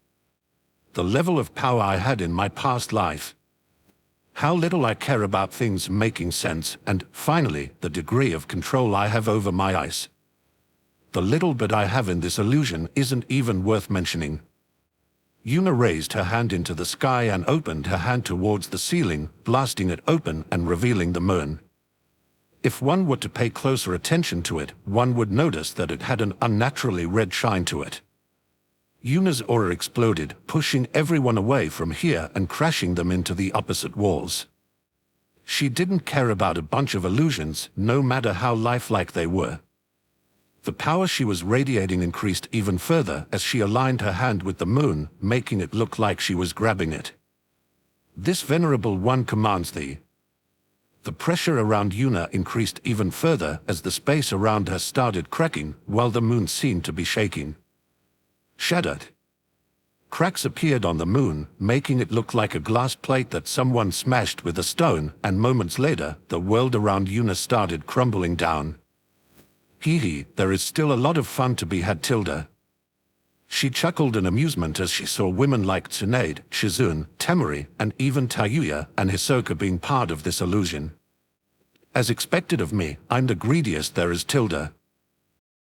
S1: The level of power I had in my past life. How little I care about things making sense, and, finally, the degree of control I have over my eyes. The little bit I have in this illusion isn't even worth mentioning. Yuna raised her hand into the sky and opened her hand towards the ceiling, blasting it open and revealing the moon. If one were to pay closer attention to it, one would notice that it had an unnaturally red shine to it. Yuna's aura exploded, pushing everyone away from here and crashing them into the opposite walls. She didn't care about a bunch of illusions, no matter how lifelike they were. The power she was radiating increased even further as she aligned her hand with the moon, making it look like she was grabbing it. This venerable one commands thee. The pressure around Yuna increased even further as the space around her started cracking, while the moon seemed to be shaking. Shattered. Cracks appeared on the moon, making it look like a glass plate that someone smashed with a stone, and moments later, the world around Yuna started crumbling down. Hee, there is still a lot of fun to be had, Tilda. She chuckled in amusement as she saw women like Tsunade, Shizune, Temari, and even Tayuya and Hisoka being part of this illusion. As expected of me, I'm the greediest there is, Tilda.